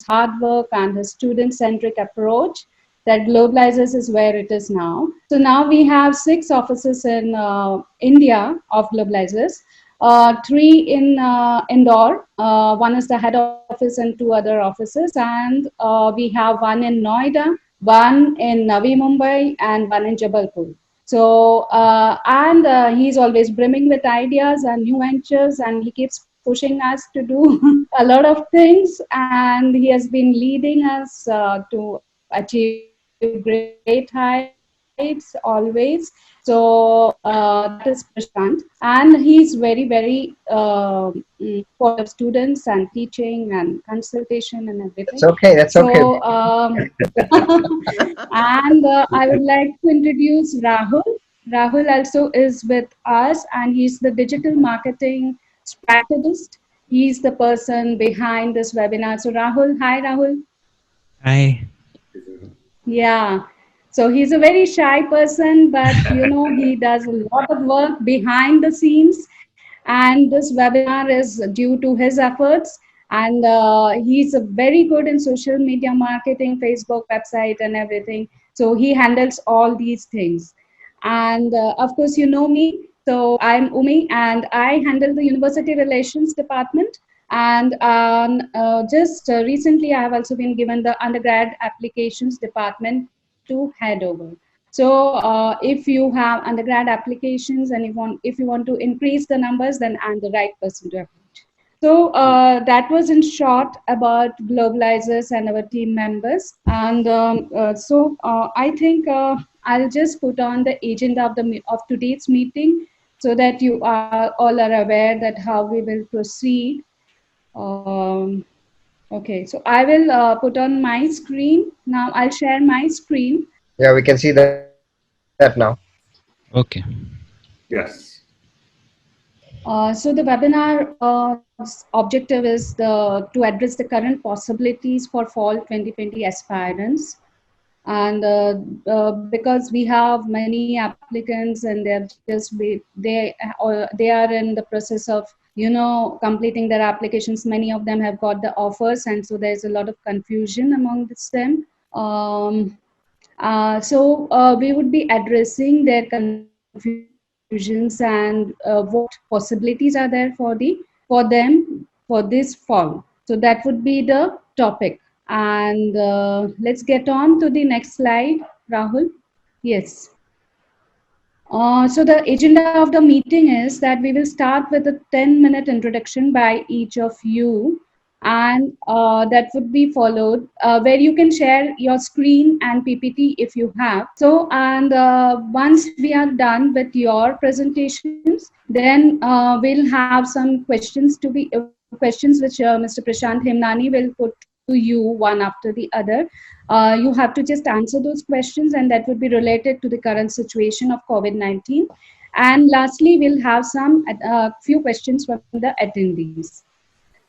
hard work and his student-centric approach, that Globalizers is where it is now. So now we have 6 offices in India of Globalizers, 3 in Indore, one is the head office and 2 other offices, and we have one in Noida, one in Navi Mumbai, and one in Jabalpur. So, and he's always brimming with ideas and new ventures, and he keeps pushing us to do a lot of things, and he has been leading us to achieve great heights always. So that is Prashant, and he's very fond of students and teaching and consultation and everything. That's okay. That's okay. So, and I would like to introduce Rahul. Rahul also is with us, and he's the digital marketing strategist. He's the person behind this webinar. So, Rahul, hi, Rahul. Hi. Yeah. So he's a very shy person, but he does a lot of work behind the scenes. And this webinar is due to his efforts. And he's very good in social media marketing, Facebook website, and everything. So he handles all these things. And of course, you know me. So I'm Umi, and I handle the University Relations Department. And just recently, I have also been given the Undergrad Applications Department to head over. So if you have undergrad applications and if you want to increase the numbers, then I'm the right person to approach. So that was in short about Globalizers and our team members. And I think I'll just put on the agenda of today's meeting so that you all are aware that how we will proceed. Okay, so I will put on my screen. Now I'll share my screen. Yeah, we can see that now. Okay. Yes. So the webinar objective is to address the current possibilities for fall 2020 aspirants. And because we have many applicants and they are in the process of completing their applications. Many of them have got the offers, and so there's a lot of confusion amongst them. So we would be addressing their confusions and what possibilities are there for them for this fall. So that would be the topic. And let's get on to the next slide, Rahul. Yes. So the agenda of the meeting is that we will start with a 10-minute introduction by each of you, and that would be followed where you can share your screen and PPT if you have. So, and once we are done with your presentations, then we'll have some questions which Mr. Prashant Hemnani will put to you one after the other. You have to just answer those questions, and that would be related to the current situation of COVID-19. And lastly, we'll have some few questions from the attendees.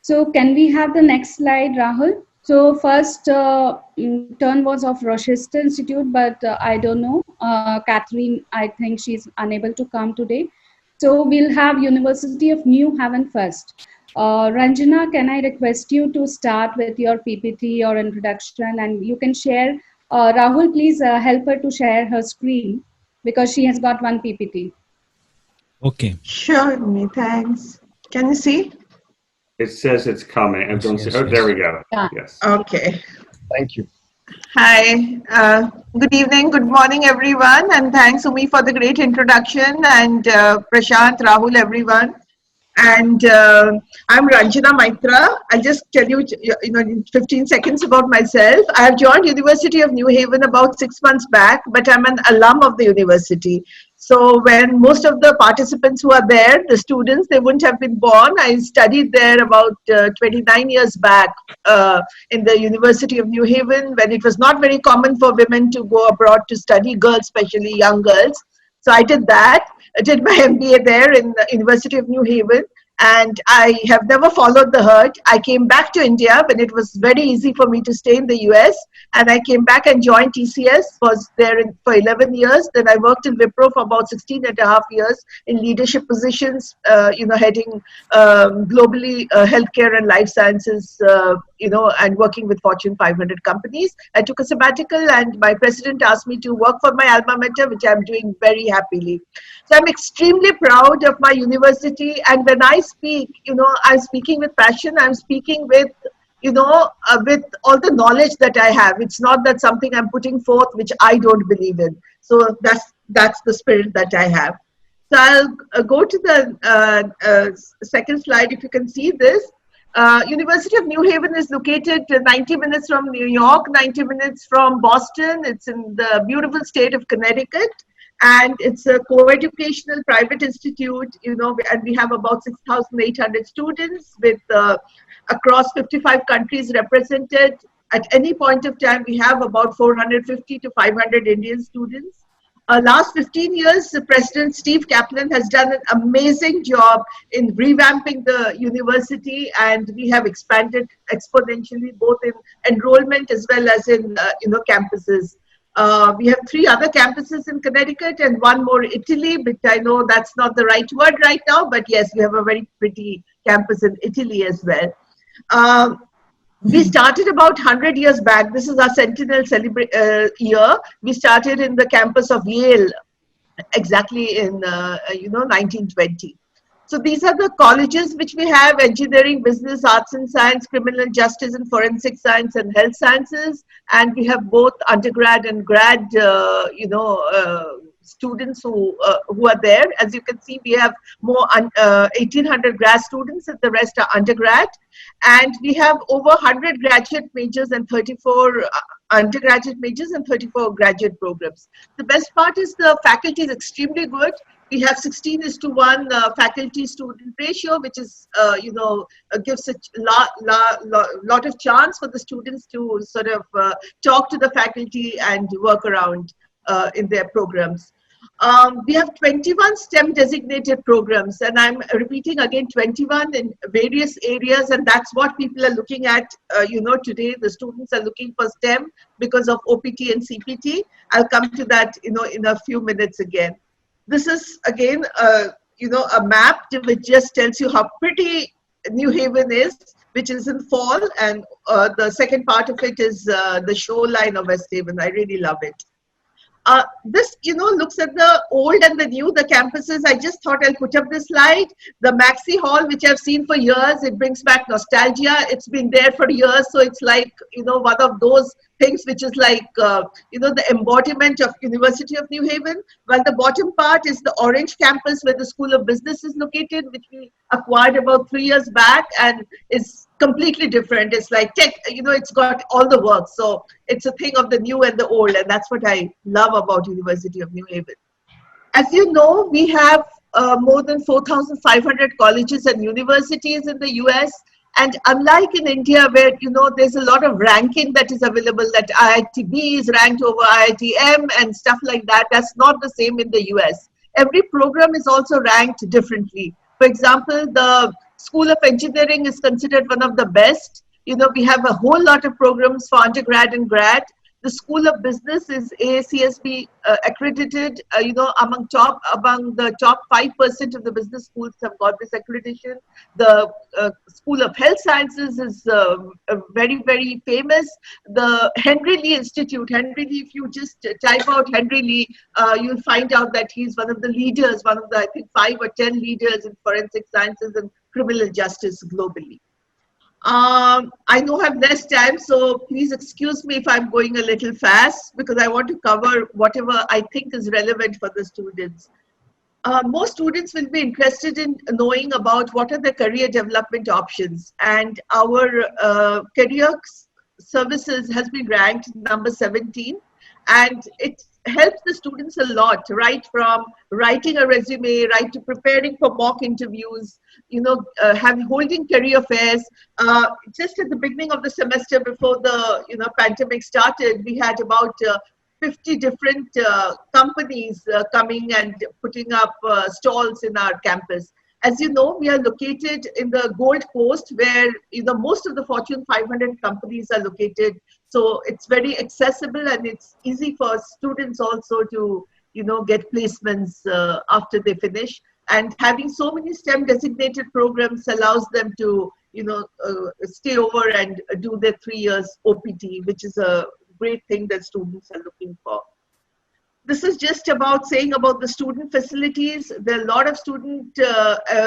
So can we have the next slide, Rahul? So first turn was of Rochester Institute, but I don't know. Katherine, I think she's unable to come today. So we'll have University of New Haven first. Ranjana, can I request you to start with your PPT or introduction, and you can share. Rahul, please help her to share her screen because she has got one PPT. Okay. Sure, Umi, thanks. Can you see? It says it's coming. I don't see. Oh, there we go. Yeah. Yes. Okay. Thank you. Hi. Good evening, good morning, everyone. And thanks, Umi, for the great introduction. And Prashant, Rahul, everyone. And I'm Ranjana Maitra. I'll just tell you, in 15 seconds about myself. I have joined University of New Haven about 6 months back, but I'm an alum of the university. So when most of the participants who are there, the students, they wouldn't have been born. I studied there about 29 years back in the University of New Haven, when it was not very common for women to go abroad to study, girls, especially young girls. So I did that. I did my MBA there in the University of New Haven. and I have never followed the herd. I came back to India when it was very easy for me to stay in the US, and I came back and joined TCS, was there for 11 years. Then I worked in Wipro for about 16 and a half years in leadership positions, heading globally healthcare and life sciences, and working with Fortune 500 companies. I took a sabbatical, and my president asked me to work for my alma mater, which I'm doing very happily. So I'm extremely proud of my university, and when I speak, I'm speaking with passion. I'm speaking with with all the knowledge that I have. It's not that something I'm putting forth which I don't believe in. So that's the spirit that I have. So I'll go to the second slide, if you can see this. University of New Haven is located 90 minutes from New York, 90 minutes from Boston. It's in the beautiful state of Connecticut. And it's a co-educational private institute, and we have about 6,800 students with across 55 countries represented. At any point of time, we have about 450 to 500 Indian students. Last 15 years, President Steve Kaplan has done an amazing job in revamping the university, and we have expanded exponentially both in enrollment as well as in campuses. We have 3 other campuses in Connecticut and 1 more Italy, but I know that's not the right word right now, but yes, we have a very pretty campus in Italy as well. We started about 100 years back. This is our centennial year. We started in the campus of Yale, exactly in 1920. So these are the colleges which we have: engineering, business, arts and science, criminal justice and forensic science, and health sciences. And we have both undergrad and grad, students who are there. As you can see, we have more 1,800 grad students, and the rest are undergrad. And we have over 100 graduate majors and 34 undergraduate majors and 34 graduate programs. The best part is the faculty is extremely good. We have 16:1 faculty-student ratio, which is, gives a lot of chance for the students to sort of talk to the faculty and work around in their programs. We have 21 STEM designated programs, and I'm repeating again, 21 in various areas, and that's what people are looking at, today. The students are looking for STEM because of OPT and CPT. I'll come to that, in a few minutes again. This is again, a map which just tells you how pretty New Haven is, which is in fall, and the second part of it is the shoreline of West Haven. I really love it. This, looks at the old and the new, the campuses. I just thought I'll put up this slide. The Maxi Hall, which I've seen for years, it brings back nostalgia. It's been there for years, so it's like, one of those things which is like, the embodiment of University of New Haven. While the bottom part is the Orange campus, where the School of Business is located, which we acquired about 3 years back, and is completely different. It's like tech, it's got all the work. So it's a thing of the new and the old, and that's what I love about University of New Haven. As you know, we have more than 4,500 colleges and universities in the US. And unlike in India, where, there's a lot of ranking that is available, that IITB is ranked over IITM and stuff like that, that's not the same in the US. Every program is also ranked differently. For example, the School of Engineering is considered one of the best. We have a whole lot of programs for undergrad and grad. The School of Business is AACSB accredited, among the top 5% of the business schools have got this accreditation. The School of Health Sciences is very, very famous. The Henry Lee Institute, Henry Lee, if you just type out Henry Lee, you'll find out that he's one of the leaders, one of the, I think, 5 or 10 leaders in forensic sciences and criminal justice globally. I know I have less time, so please excuse me if I'm going a little fast, because I want to cover whatever I think is relevant for the students. Most students will be interested in knowing about what are the career development options, and our career services has been ranked number 17, and it helps the students a lot, right from writing a resume, right to preparing for mock interviews, holding career fairs. Just at the beginning of the semester, before the pandemic started, we had about 50 different companies coming and putting up stalls in our campus. As you know, we are located in the Gold Coast, where most of the Fortune 500 companies are located. So it's very accessible, and it's easy for students also to get placements after they finish. And having so many STEM designated programs allows them to stay over and do their 3 years OPT, which is a great thing that students are looking for. This is just about saying about the student facilities. There are a lot of student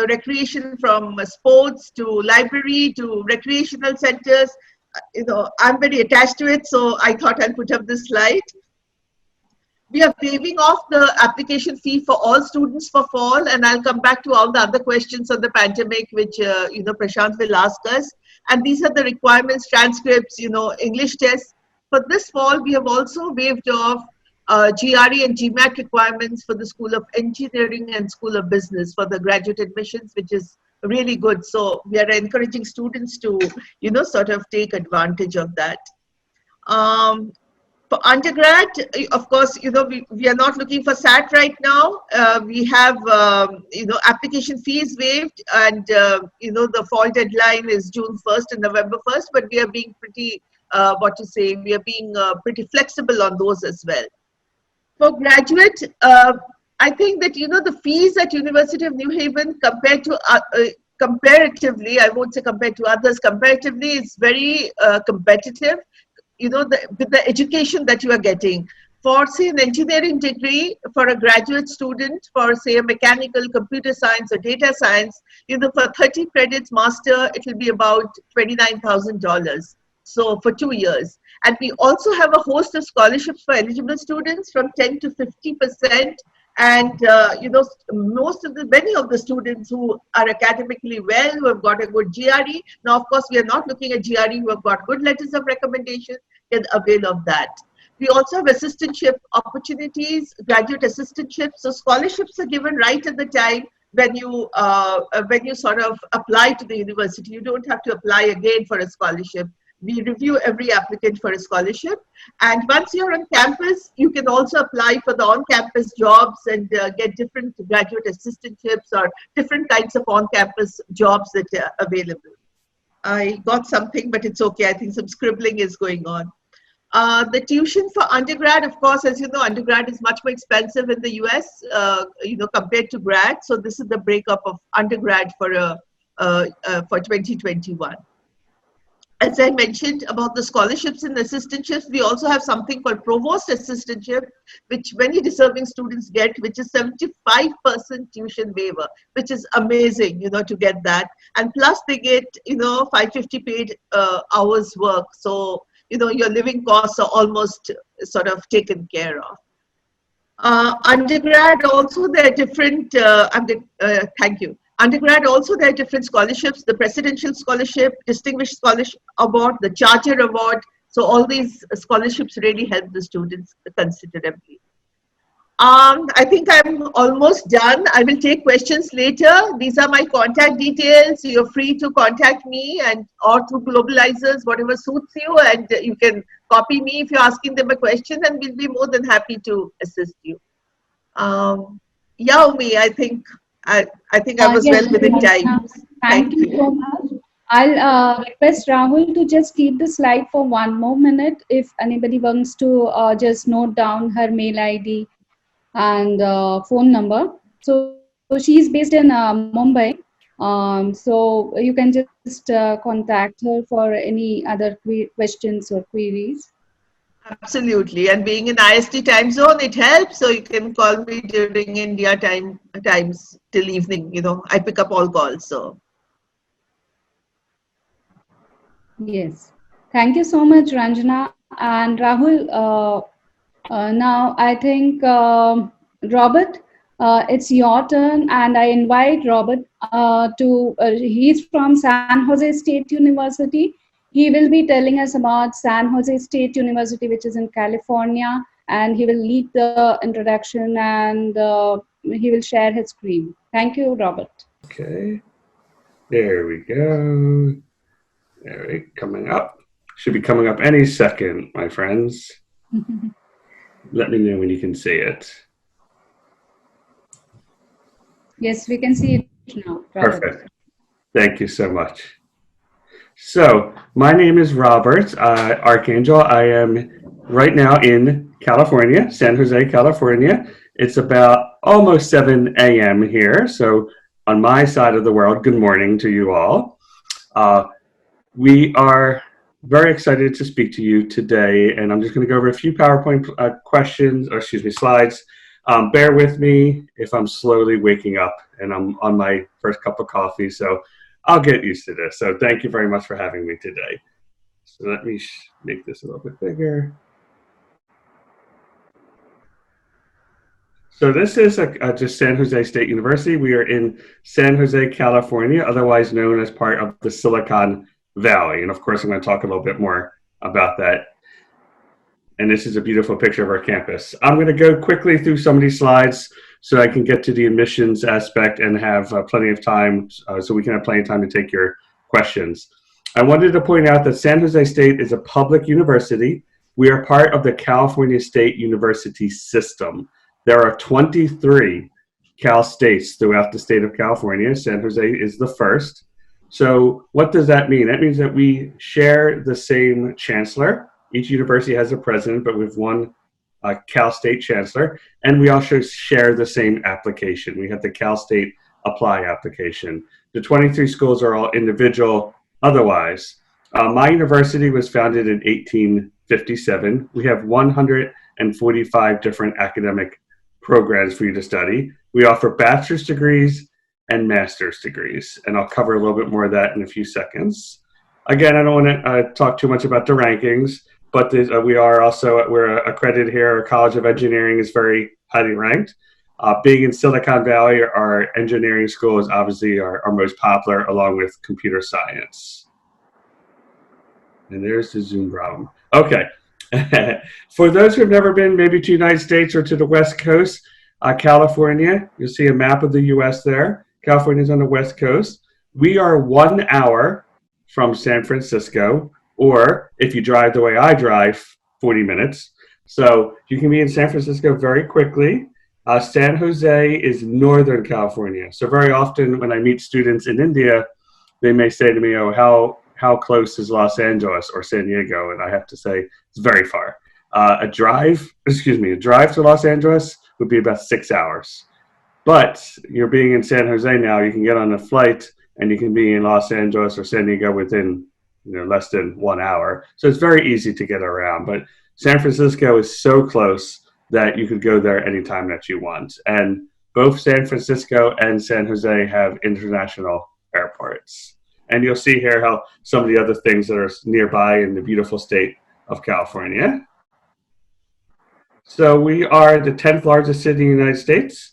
recreation, from sports to library to recreational centers. I'm very attached to it, so I thought I'll put up this slide. We are waiving off the application fee for all students for fall, and I'll come back to all the other questions on the pandemic, which Prashant will ask us. And these are the requirements: transcripts, English tests. For this fall, we have also waived off GRE and GMAT requirements for the School of Engineering and School of Business for the graduate admissions, which is really good. So we are encouraging students to, sort of take advantage of that. For undergrad, of course, we are not looking for SAT right now. We have, application fees waived, and, the fall deadline is June 1st and November 1st, but we are being pretty, we are being pretty flexible on those as well. For graduate, I think that, the fees at University of New Haven compared to, comparatively, I won't say compared to others, comparatively, it's very competitive. With the education that you are getting. For, say, an engineering degree, for a graduate student, for, say, a mechanical, computer science, or data science, for 30 credits master, it will be about $29,000. So for 2 years. And we also have a host of scholarships for eligible students from 10 to 50%. And, many of the students who are academically well, who have got a good GRE. Now, of course, we are not looking at GRE who have got good letters of recommendation, can avail of that. We also have assistantship opportunities, graduate assistantships. So scholarships are given right at the time when you sort of apply to the university. You don't have to apply again for a scholarship. We review every applicant for a scholarship. And once you're on campus, you can also apply for the on-campus jobs and get different graduate assistantships or different kinds of on-campus jobs that are available. I got something, but it's okay. I think some scribbling is going on. The tuition for undergrad, of course, as you know, undergrad is much more expensive in the US, compared to grad. So this is the breakup of undergrad for 2021. As I mentioned about the scholarships and assistantships, we also have something called provost assistantship, which many deserving students get, which is 75% tuition waiver, which is amazing, to get that. And plus they get, 550 paid hours work. So, your living costs are almost sort of taken care of. Undergrad also, there are different, thank you. Undergrad also, there are different scholarships: the Presidential Scholarship, Distinguished Scholarship Award, the Charter Award. So all these scholarships really help the students considerably. I think I'm almost done. I will take questions later. These are my contact details. You're free to contact me or through Globalizers, whatever suits you, and you can copy me if you're asking them a question, and we'll be more than happy to assist you. Yeah, Umi, I think I was Yes, well within time. Thank you so much. I'll request Rahul to just keep the slide for 1 more minute if anybody wants to just note down her mail ID and phone number. So she's based in Mumbai. So you can just contact her for any other questions or queries. Absolutely, and being in IST time zone, it helps. So you can call me during India times till evening. I pick up all calls. So Yes, thank you so much, Ranjana and Rahul. Now I think Robert, it's your turn, and I invite Robert he's from San Jose State University. He will be telling us about San Jose State University, which is in California, and he will lead the introduction and he will share his screen. Thank you, Robert. Okay. There we go. There we coming up. Should be coming up any second, my friends. Let me know when you can see it. Yes, we can see it, now, rather. Perfect. Thank you so much. So, my name is Robert Archangel. I am right now in California, San Jose, California. It's about almost 7 a.m. here. So, on my side of the world, good morning to you all. We are very excited to speak to you today, and I'm just going to go over a few PowerPoint slides. Bear with me if I'm slowly waking up and I'm on my first cup of coffee. So I'll get used to this. So thank you very much for having me today. So let me make this a little bit bigger. So this is just San Jose State University. We are in San Jose, California, otherwise known as part of the Silicon Valley. And of course, I'm going to talk a little bit more about that. And this is a beautiful picture of our campus. I'm going to go quickly through some of these slides so I can get to the admissions aspect and have plenty of time, so we can have plenty of time to take your questions. I wanted to point out that San Jose State is a public university. We are part of the California State University system. There are 23 Cal States throughout the state of California. San Jose is the first. So what does that mean? That means that we share the same chancellor. Each university has a president, but we have one Cal State chancellor, and we also share the same application. We have the Cal State Apply application. The 23 schools are all individual otherwise. My university was founded in 1857. We have 145 different academic programs for you to study. We offer bachelor's degrees and master's degrees, and I'll cover a little bit more of that in a few seconds. Again, I don't want to talk too much about the rankings, but we're accredited here. Our College of Engineering is very highly ranked. Being in Silicon Valley, our engineering school is obviously our most popular, along with computer science. And there's the Zoom problem. Okay. For those who have never been maybe to the United States or to the West Coast, California, you'll see a map of the U.S. there. California is on the West Coast. We are 1 hour from San Francisco, or if you drive the way I drive, 40 minutes. So you can be in San Francisco very quickly. San Jose is Northern California. So very often when I meet students in India, they may say to me, oh, how close is Los Angeles or San Diego? And I have to say it's very far. A drive to Los Angeles would be about 6 hours. But you're being in San Jose now, you can get on a flight and you can be in Los Angeles or San Diego within less than 1 hour. So it's very easy to get around. But San Francisco is so close that you could go there anytime that you want. And both San Francisco and San Jose have international airports. And you'll see here how some of the other things that are nearby in the beautiful state of California. So we are the 10th largest city in the United States.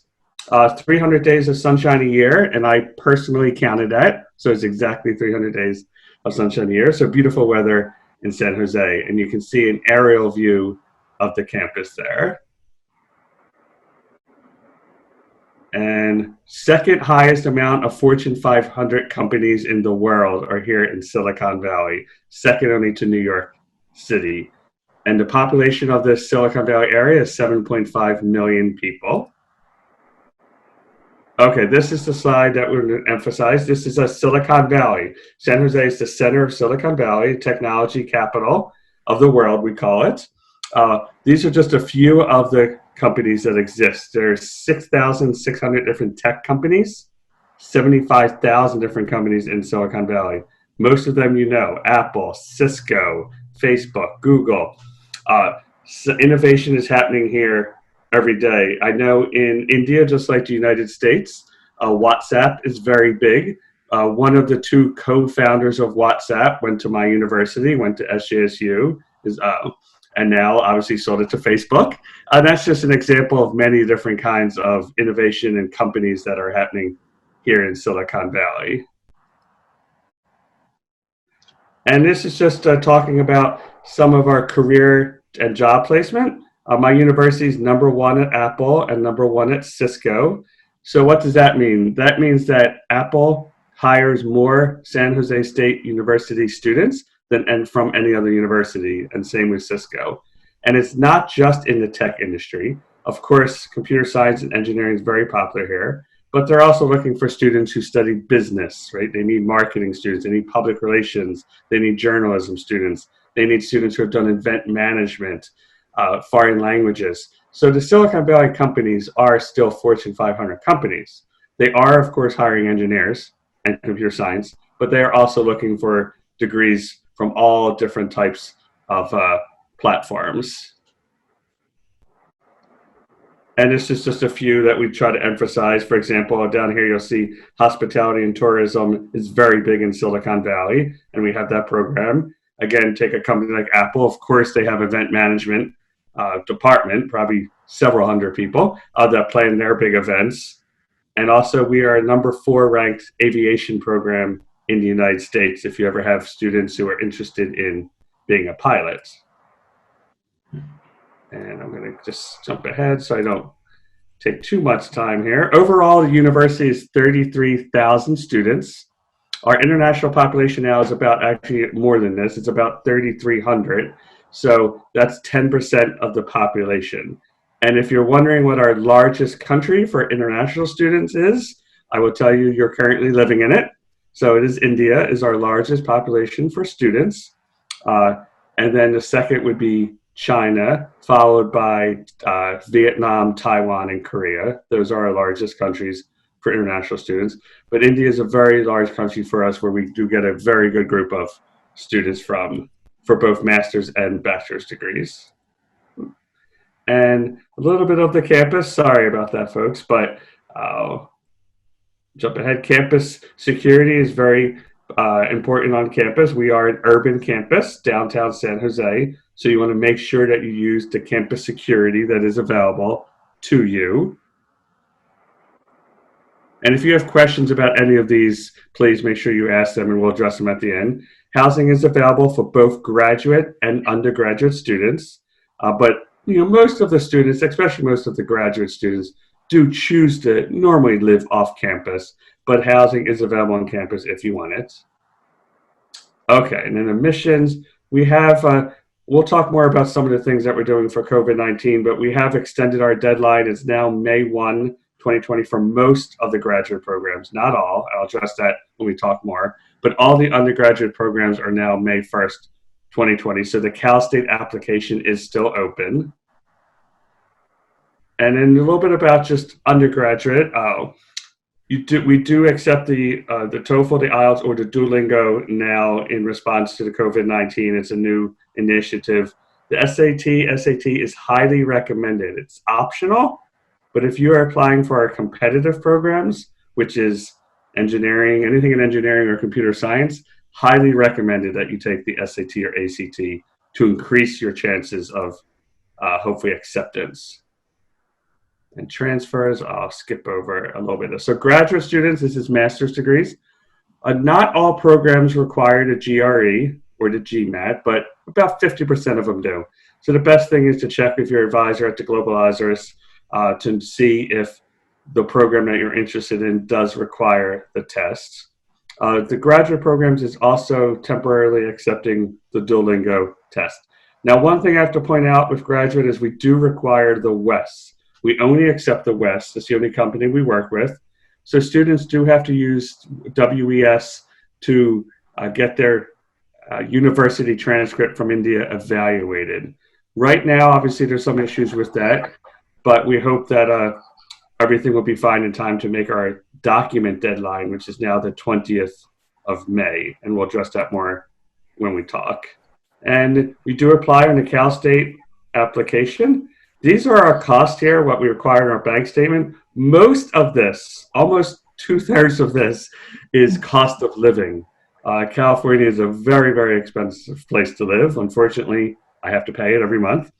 300 days of sunshine a year, and I personally counted that. So it's exactly 300 days of sunshine a year. So beautiful weather in San Jose. And you can see an aerial view of the campus there. And second highest amount of Fortune 500 companies in the world are here in Silicon Valley, second only to New York City. And the population of the Silicon Valley area is 7.5 million people. Okay, this is the slide that we're going to emphasize. This is a Silicon Valley. San Jose is the center of Silicon Valley, technology capital of the world, we call it. These are just a few of the companies that exist. There's 6,600 different tech companies, 75,000 different companies in Silicon Valley. Most of them Apple, Cisco, Facebook, Google. So innovation is happening here every day. I know in India, just like the United States, WhatsApp is very big. One of the two co-founders of WhatsApp went to my university, went to SJSU, and now obviously sold it to Facebook. That's just an example of many different kinds of innovation and companies that are happening here in Silicon Valley. And this is just talking about some of our career and job placement. My university is #1 at Apple and #1 at Cisco. So what does that mean? That means that Apple hires more San Jose State University students than from any other university, and same with Cisco. And it's not just in the tech industry. Of course, computer science and engineering is very popular here, but they're also looking for students who study business, right? They need marketing students, they need public relations, they need journalism students, they need students who have done event management, foreign languages. So the Silicon Valley companies are still Fortune 500 companies. They are, of course, hiring engineers and computer science, but they are also looking for degrees from all different types of platforms. And this is just a few that we try to emphasize. For example, down here you'll see hospitality and tourism is very big in Silicon Valley, and we have that program. Again, take a company like Apple. Of course, they have event management department, probably several hundred people that plan their big events. And also, we are a #4 ranked aviation program in the United States if you ever have students who are interested in being a pilot. And I'm going to just jump ahead so I don't take too much time here. Overall, the university is 33,000 students. Our international population now is about, actually more than this, it's about 3,300. So that's 10% of the population. And if you're wondering what our largest country for international students is, I will tell you you're currently living in it. So it is India is our largest population for students. And then the second would be China, followed by Vietnam, Taiwan, and Korea. Those are our largest countries for international students. But India is a very large country for us where we do get a very good group of students from for both master's and bachelor's degrees. And a little bit of the campus. Sorry about that, folks, but jump ahead. Campus security is very important on campus. We are an urban campus, downtown San Jose. So you want to make sure that you use the campus security that is available to you. And if you have questions about any of these, please make sure you ask them and we'll address them at the end. Housing is available for both graduate and undergraduate students. But most of the students, especially most of the graduate students, do choose to normally live off campus, but housing is available on campus if you want it. Okay, and then admissions, we have, we'll talk more about some of the things that we're doing for COVID-19, but we have extended our deadline. It's now May 1, 2020 for most of the graduate programs, not all. I'll address that when we talk more, but all the undergraduate programs are now May 1st, 2020. So the Cal State application is still open. And then a little bit about just undergraduate. We do accept the TOEFL, the IELTS, or the Duolingo now in response to the COVID-19. It's a new initiative. The SAT is highly recommended. It's optional, but if you are applying for our competitive programs, which is engineering, anything in engineering or computer science, highly recommended that you take the SAT or ACT to increase your chances of hopefully acceptance. And transfers, I'll skip over a little bit. So graduate students, this is master's degrees. Not all programs require the GRE or the GMAT, but about 50% of them do. So the best thing is to check with your advisor at the Globalizers to see if the program that you're interested in does require the tests. The graduate programs is also temporarily accepting the Duolingo test. Now, one thing I have to point out with graduate is we do require the WES. We only accept the WES. That's the only company we work with. So students do have to use WES to get their university transcript from India evaluated. Right now, obviously, there's some issues with that, but we hope that everything will be fine in time to make our document deadline, which is now the 20th of May, and we'll address that more when we talk. And we do apply on the Cal State application. These are our costs here, what we require in our bank statement. Most of this, almost 2/3 of this, is cost of living. California is a very, very expensive place to live. Unfortunately, I have to pay it every month.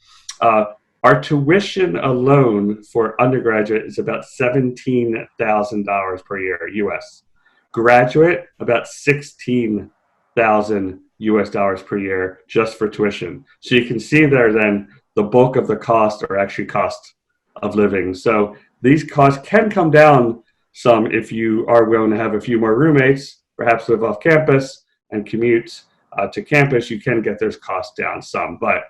Our tuition alone for undergraduate is about $17,000 per year, US. Graduate, about $16,000 US per year just for tuition. So you can see there then, the bulk of the costs are actually cost of living. So these costs can come down some if you are willing to have a few more roommates, perhaps live off campus and commute to campus. You can get those costs down some, but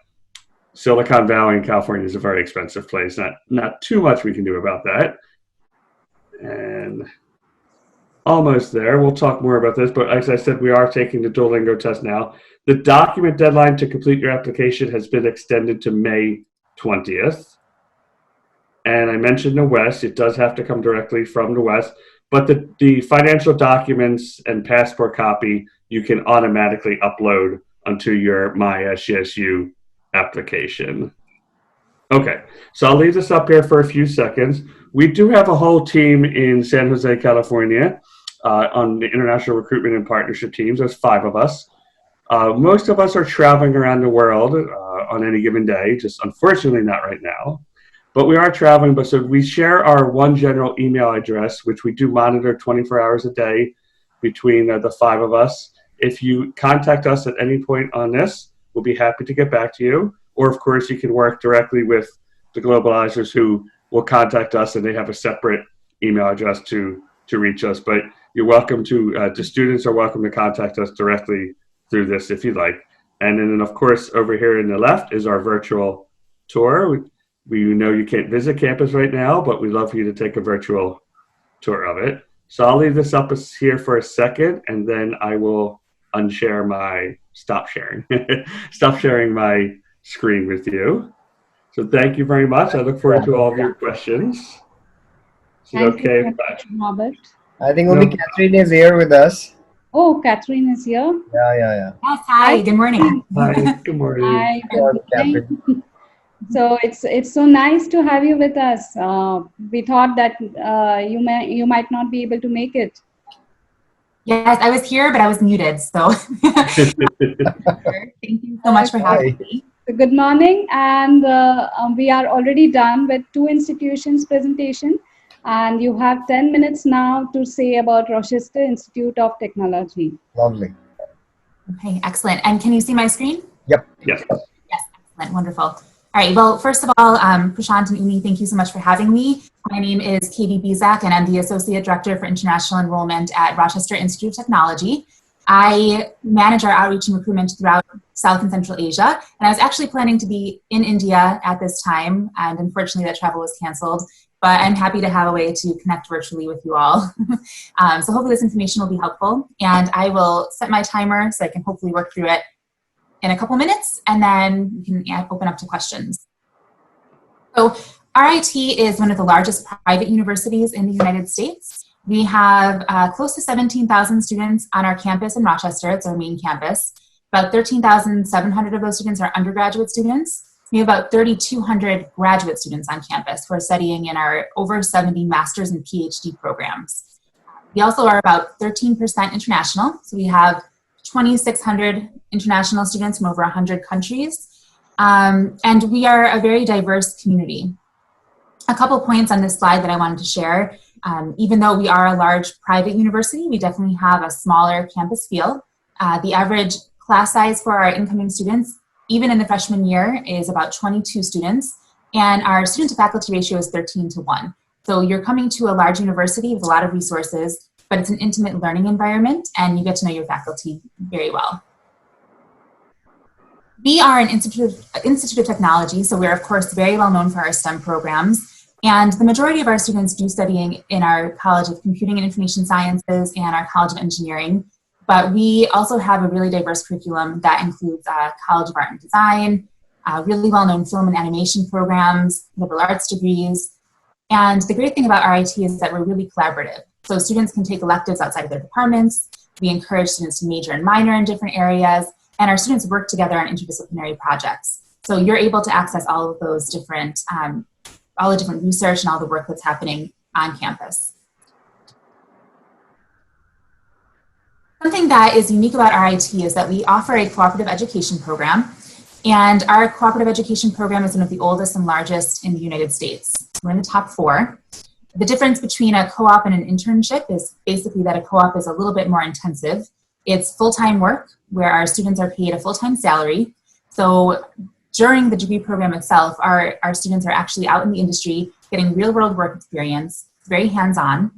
Silicon Valley in California is a very expensive place. Not too much we can do about that. And almost there. We'll talk more about this, but as I said, we are taking the Duolingo test now. The document deadline to complete your application has been extended to May 20th. And I mentioned the West. It does have to come directly from the West, but the financial documents and passport copy you can automatically upload onto your MySCSU application. Okay, so I'll leave this up here for a few seconds. We do have a whole team in San Jose, California, on the international recruitment and partnership teams. There's 5 of us. Most of us are traveling around the world on any given day, just unfortunately not right now. But we are traveling, but so we share our one general email address, which we do monitor 24 hours a day between the 5 of us. If you contact us at any point on this, we'll be happy to get back to you. Or, of course, you can work directly with the Globalizers who will contact us, and they have a separate email address to reach us. But you're welcome to, the students are welcome to contact us directly through this if you'd like. And then, of course, over here in the left is our virtual tour. We know you can't visit campus right now, but we'd love for you to take a virtual tour of it. So I'll leave this up here for a second, and then I will unshare my, stop sharing my screen with you. So thank you very much. I look forward to all of your questions. Is it okay? Robert. I think only Katherine is here with us. Oh, Katherine is here. Yeah. Yes, hi, good morning. Hi, good morning. Hi, Hello, good Katherine. morning. So it's so nice to have you with us. We thought that you might not be able to make it. Yes, I was here, but I was muted, so thank you so much for having me. So good morning, and we are already done with 2 institutions presentation, and you have 10 minutes now to say about Rochester Institute of Technology. Lovely. Okay, excellent. And can you see my screen? Yep. Yes. Yes, excellent, wonderful. All right, well, first of all, Prashant and Umi, thank you so much for having me. My name is Katie Beczack, and I'm the Associate Director for International Enrollment at Rochester Institute of Technology. I manage our outreach and recruitment throughout South and Central Asia, and I was actually planning to be in India at this time, and unfortunately that travel was canceled, but I'm happy to have a way to connect virtually with you all. So hopefully this information will be helpful, and I will set my timer so I can hopefully work through it in a couple minutes, and then we can open up to questions. So RIT is one of the largest private universities in the United States. We have close to 17,000 students on our campus in Rochester. It's our main campus. About 13,700 of those students are undergraduate students. We have about 3,200 graduate students on campus who are studying in our over 70 master's and PhD programs. We also are about 13% international. So we have 2,600 international students from over 100 countries. And we are a very diverse community. A couple points on this slide that I wanted to share. Even though we are a large private university, we definitely have a smaller campus feel. The average class size for our incoming students, even in the freshman year, is about 22 students. And our student to faculty ratio is 13:1. So you're coming to a large university with a lot of resources, but it's an intimate learning environment, and you get to know your faculty very well. We are an Institute of Technology, so we're of course very well known for our STEM programs. And the majority of our students do studying in our College of Computing and Information Sciences and our College of Engineering. But we also have a really diverse curriculum that includes College of Art and Design, really well-known film and animation programs, liberal arts degrees. And the great thing about RIT is that we're really collaborative. So students can take electives outside of their departments. We encourage students to major and minor in different areas. And our students work together on interdisciplinary projects. So you're able to access all of those different all the different research and all the work that's happening on campus. Something that is unique about RIT is that we offer a cooperative education program, and our cooperative education program is one of the oldest and largest in the United States. We're in the top 4. The difference between a co-op and an internship is basically that a co-op is a little bit more intensive. It's full-time work where our students are paid a full-time salary. So during the degree program itself, our students are actually out in the industry getting real-world work experience. It's very hands-on.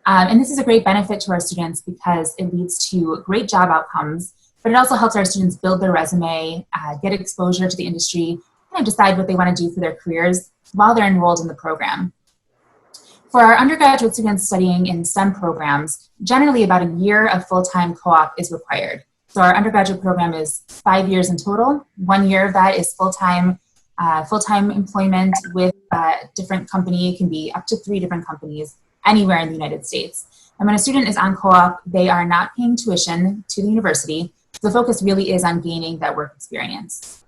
And this is a great benefit to our students because it leads to great job outcomes, but it also helps our students build their resume, get exposure to the industry, kind of decide what they want to do for their careers while they're enrolled in the program. For our undergraduate students studying in STEM programs, generally about a year of full-time co-op is required. So our undergraduate program is 5 years in total. 1 year of that is full-time employment with a different company. It can be up to 3 different companies anywhere in the United States. And when a student is on co-op, they are not paying tuition to the university. So the focus really is on gaining that work experience.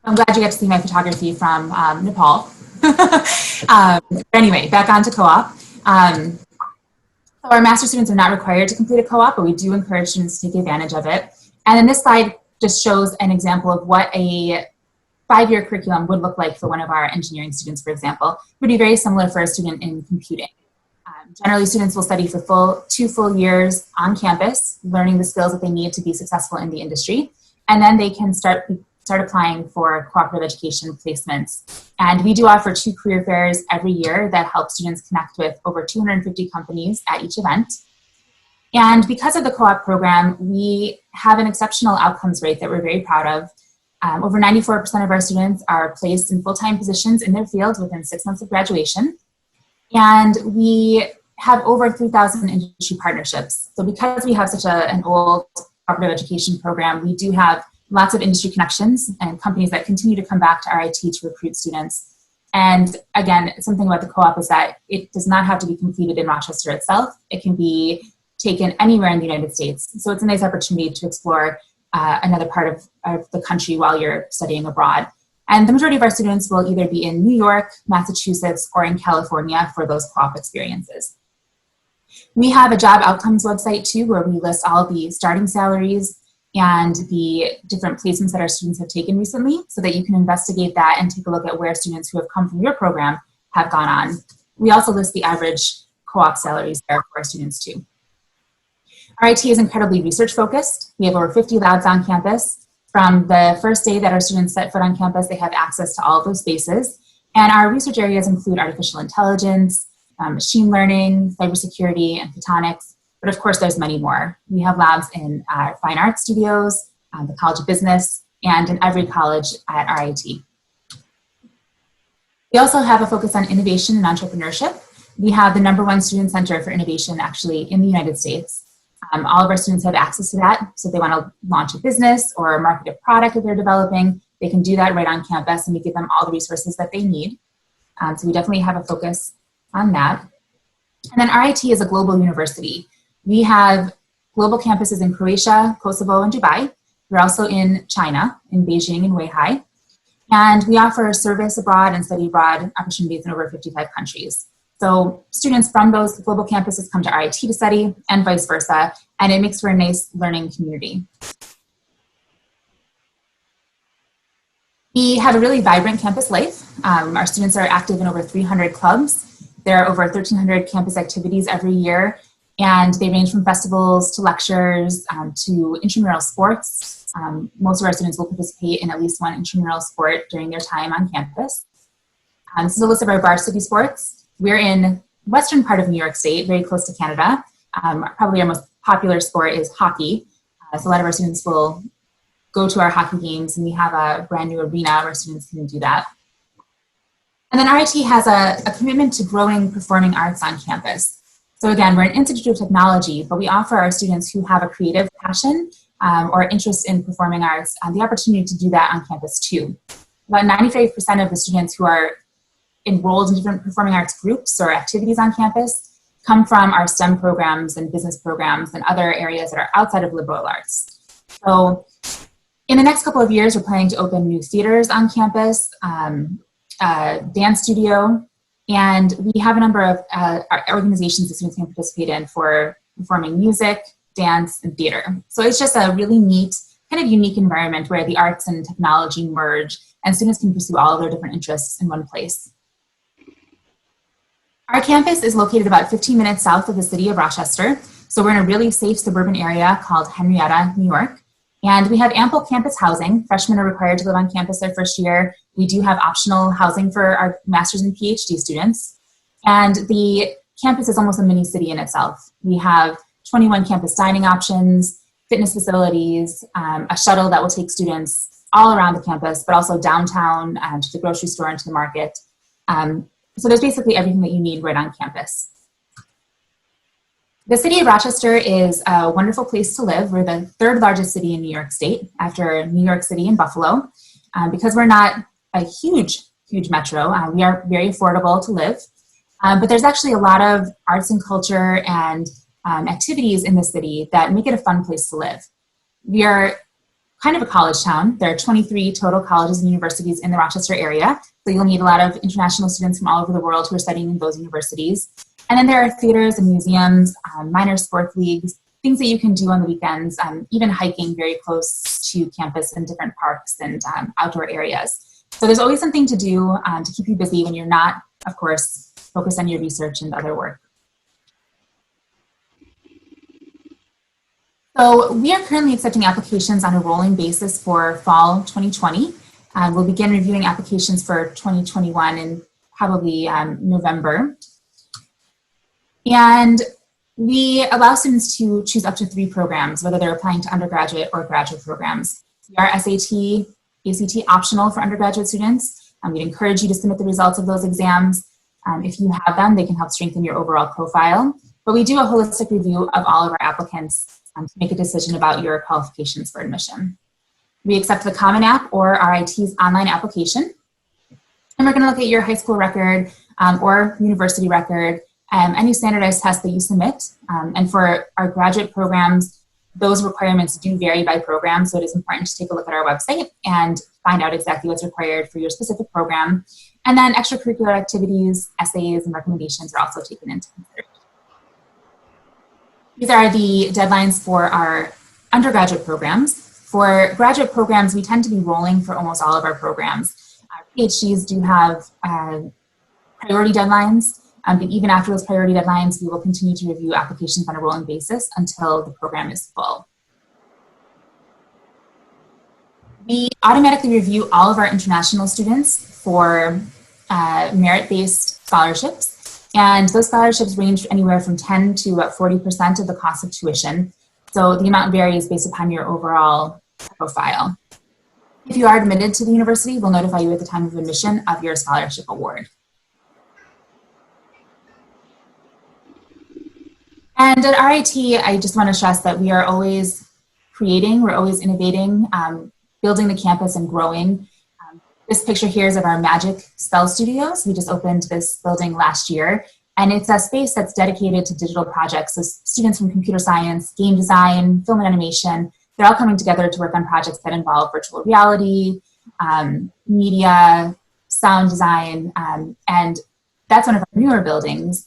I'm glad you got to see my photography from Nepal. Anyway, back on to co-op. So our master students are not required to complete a co-op, but we do encourage students to take advantage of it. And then this slide just shows an example of what a 5-year curriculum would look like for one of our engineering students, for example. It would be very similar for a student in computing. Generally, students will study for 2 full years on campus, learning the skills that they need to be successful in the industry. And then they can start applying for cooperative education placements. And we do offer 2 career fairs every year that help students connect with over 250 companies at each event. And because of the co-op program, we have an exceptional outcomes rate that we're very proud of. Over 94% of our students are placed in full-time positions in their fields within 6 months of graduation. And we have over 3,000 industry partnerships. So because we have such an old cooperative education program, we do have lots of industry connections and companies that continue to come back to RIT to recruit students. And again, something about the co-op is that it does not have to be completed in Rochester itself. It can be taken anywhere in the United States. So it's a nice opportunity to explore another part of the country while you're studying abroad. And the majority of our students will either be in New York, Massachusetts, or in California for those co-op experiences. We have a job outcomes website too, where we list all the starting salaries and the different placements that our students have taken recently, so that you can investigate that and take a look at where students who have come from your program have gone on. We also list the average co-op salaries there for our students too. RIT is incredibly research focused. We have over 50 labs on campus. From the first day that our students set foot on campus, they have access to all of those spaces. And our research areas include artificial intelligence, machine learning, cybersecurity, and photonics. But of course, there's many more. We have labs in our fine arts studios, the College of Business, and in every college at RIT. We also have a focus on innovation and entrepreneurship. We have the #1 student center for innovation actually in the United States. All of our students have access to that. So if they want to launch a business or market a product that they're developing, they can do that right on campus, and we give them all the resources that they need. So we definitely have a focus on that. And then RIT is a global university. We have global campuses in Croatia, Kosovo, and Dubai. We're also in China, in Beijing and Weihai. And we offer service abroad and study abroad opportunities in over 55 countries. So students from those global campuses come to RIT to study and vice versa, and it makes for a nice learning community. We have a really vibrant campus life. Our students are active in over 300 clubs. There are over 1,300 campus activities every year, and they range from festivals to lectures to intramural sports. Most of our students will participate in at least one intramural sport during their time on campus. This is a list of our varsity sports. We're in western part of New York State, very close to Canada. Probably our most popular sport is hockey. So a lot of our students will go to our hockey games, and we have a brand new arena where students can do that. And then RIT has a commitment to growing performing arts on campus. So again, we're an institute of technology, but we offer our students who have a creative passion or interest in performing arts the opportunity to do that on campus too. About 95% of the students who are enrolled in different performing arts groups or activities on campus come from our STEM programs and business programs and other areas that are outside of liberal arts. So in the next couple of years, we're planning to open new theaters on campus, dance studio, and we have a number of organizations that students can participate in for performing music, dance, and theater. So it's just a really neat, kind of unique environment where the arts and technology merge, and students can pursue all of their different interests in one place. Our campus is located about 15 minutes south of the city of Rochester. So we're in a really safe suburban area called Henrietta, New York. And we have ample campus housing. Freshmen are required to live on campus their first year. We do have optional housing for our master's and PhD students. And the campus is almost a mini city in itself. We have 21 campus dining options, fitness facilities, a shuttle that will take students all around the campus, but also downtown to the grocery store and to the market. So there's basically everything that you need right on campus. The city of Rochester is a wonderful place to live. We're the third largest city in New York State after New York City and Buffalo. Because we're not a huge metro, we are very affordable to live. But there's actually a lot of arts and culture and activities in the city that make it a fun place to live. We are kind of a college town. There are 23 total colleges and universities in the Rochester area. So you'll meet a lot of international students from all over the world who are studying in those universities. And then there are theaters and museums, minor sports leagues, things that you can do on the weekends, even hiking very close to campus in different parks and outdoor areas. So there's always something to do to keep you busy when you're not, of course, focused on your research and other work. So we are currently accepting applications on a rolling basis for fall 2020. We'll begin reviewing applications for 2021 in probably November. And we allow students to choose up to 3 programs, whether they're applying to undergraduate or graduate programs. We are SAT, ACT optional for undergraduate students. We'd encourage you to submit the results of those exams. If you have them, they can help strengthen your overall profile. But we do a holistic review of all of our applicants to make a decision about your qualifications for admission. We accept the Common App or RIT's online application. And we're going to look at your high school record or university record, any standardized test that you submit. And for our graduate programs, those requirements do vary by program, so it is important to take a look at our website and find out exactly what's required for your specific program. And then extracurricular activities, essays, and recommendations are also taken into consideration. These are the deadlines for our undergraduate programs. For graduate programs, we tend to be rolling for almost all of our programs. PhDs do have priority deadlines, but even after those priority deadlines, we will continue to review applications on a rolling basis until the program is full. We automatically review all of our international students for merit-based scholarships. And those scholarships range anywhere from 10 to about 40% of the cost of tuition. So the amount varies based upon your overall profile. If you are admitted to the university, we'll notify you at the time of admission of your scholarship award. And at RIT, I just want to stress that we are always creating, we're always innovating, building the campus and growing. This picture here is of our Magic Spell Studios. We just opened this building last year, and it's a space that's dedicated to digital projects. So students from computer science, game design, film and animation, they're all coming together to work on projects that involve virtual reality, media, sound design, and that's one of our newer buildings.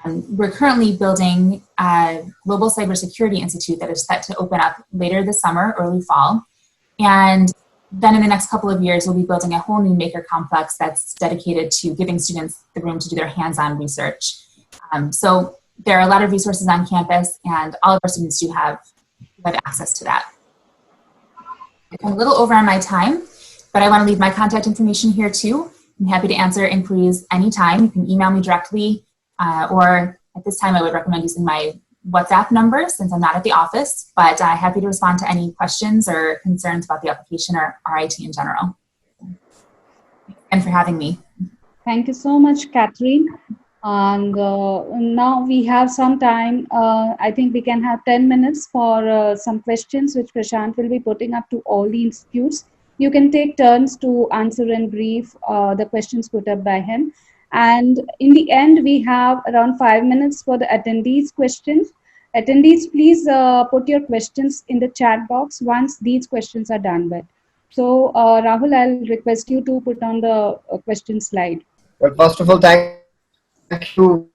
We're currently building a Global Cybersecurity Institute that is set to open up later this summer, early fall. And then in the next couple of years, we'll be building a whole new maker complex that's dedicated to giving students the room to do their hands-on research. So there are a lot of resources on campus, and all of our students do have access to that. I'm a little over on my time, but I want to leave my contact information here too. I'm happy to answer inquiries anytime. You can email me directly, or at this time I would recommend using my WhatsApp number since I'm not at the office, but I'm happy to respond to any questions or concerns about the application or RIT in general. And for having me. Thank you so much, Katherine. And now we have some time. I think we can have 10 minutes for some questions which Prashant will be putting up to all the institutes. You can take turns to answer and brief the questions put up by him. And in the end, we have around 5 minutes for the attendees' questions. Attendees, please put your questions in the chat box once these questions are done with. So, Rahul, I'll request you to put on the question slide. Well, first of all, thank you,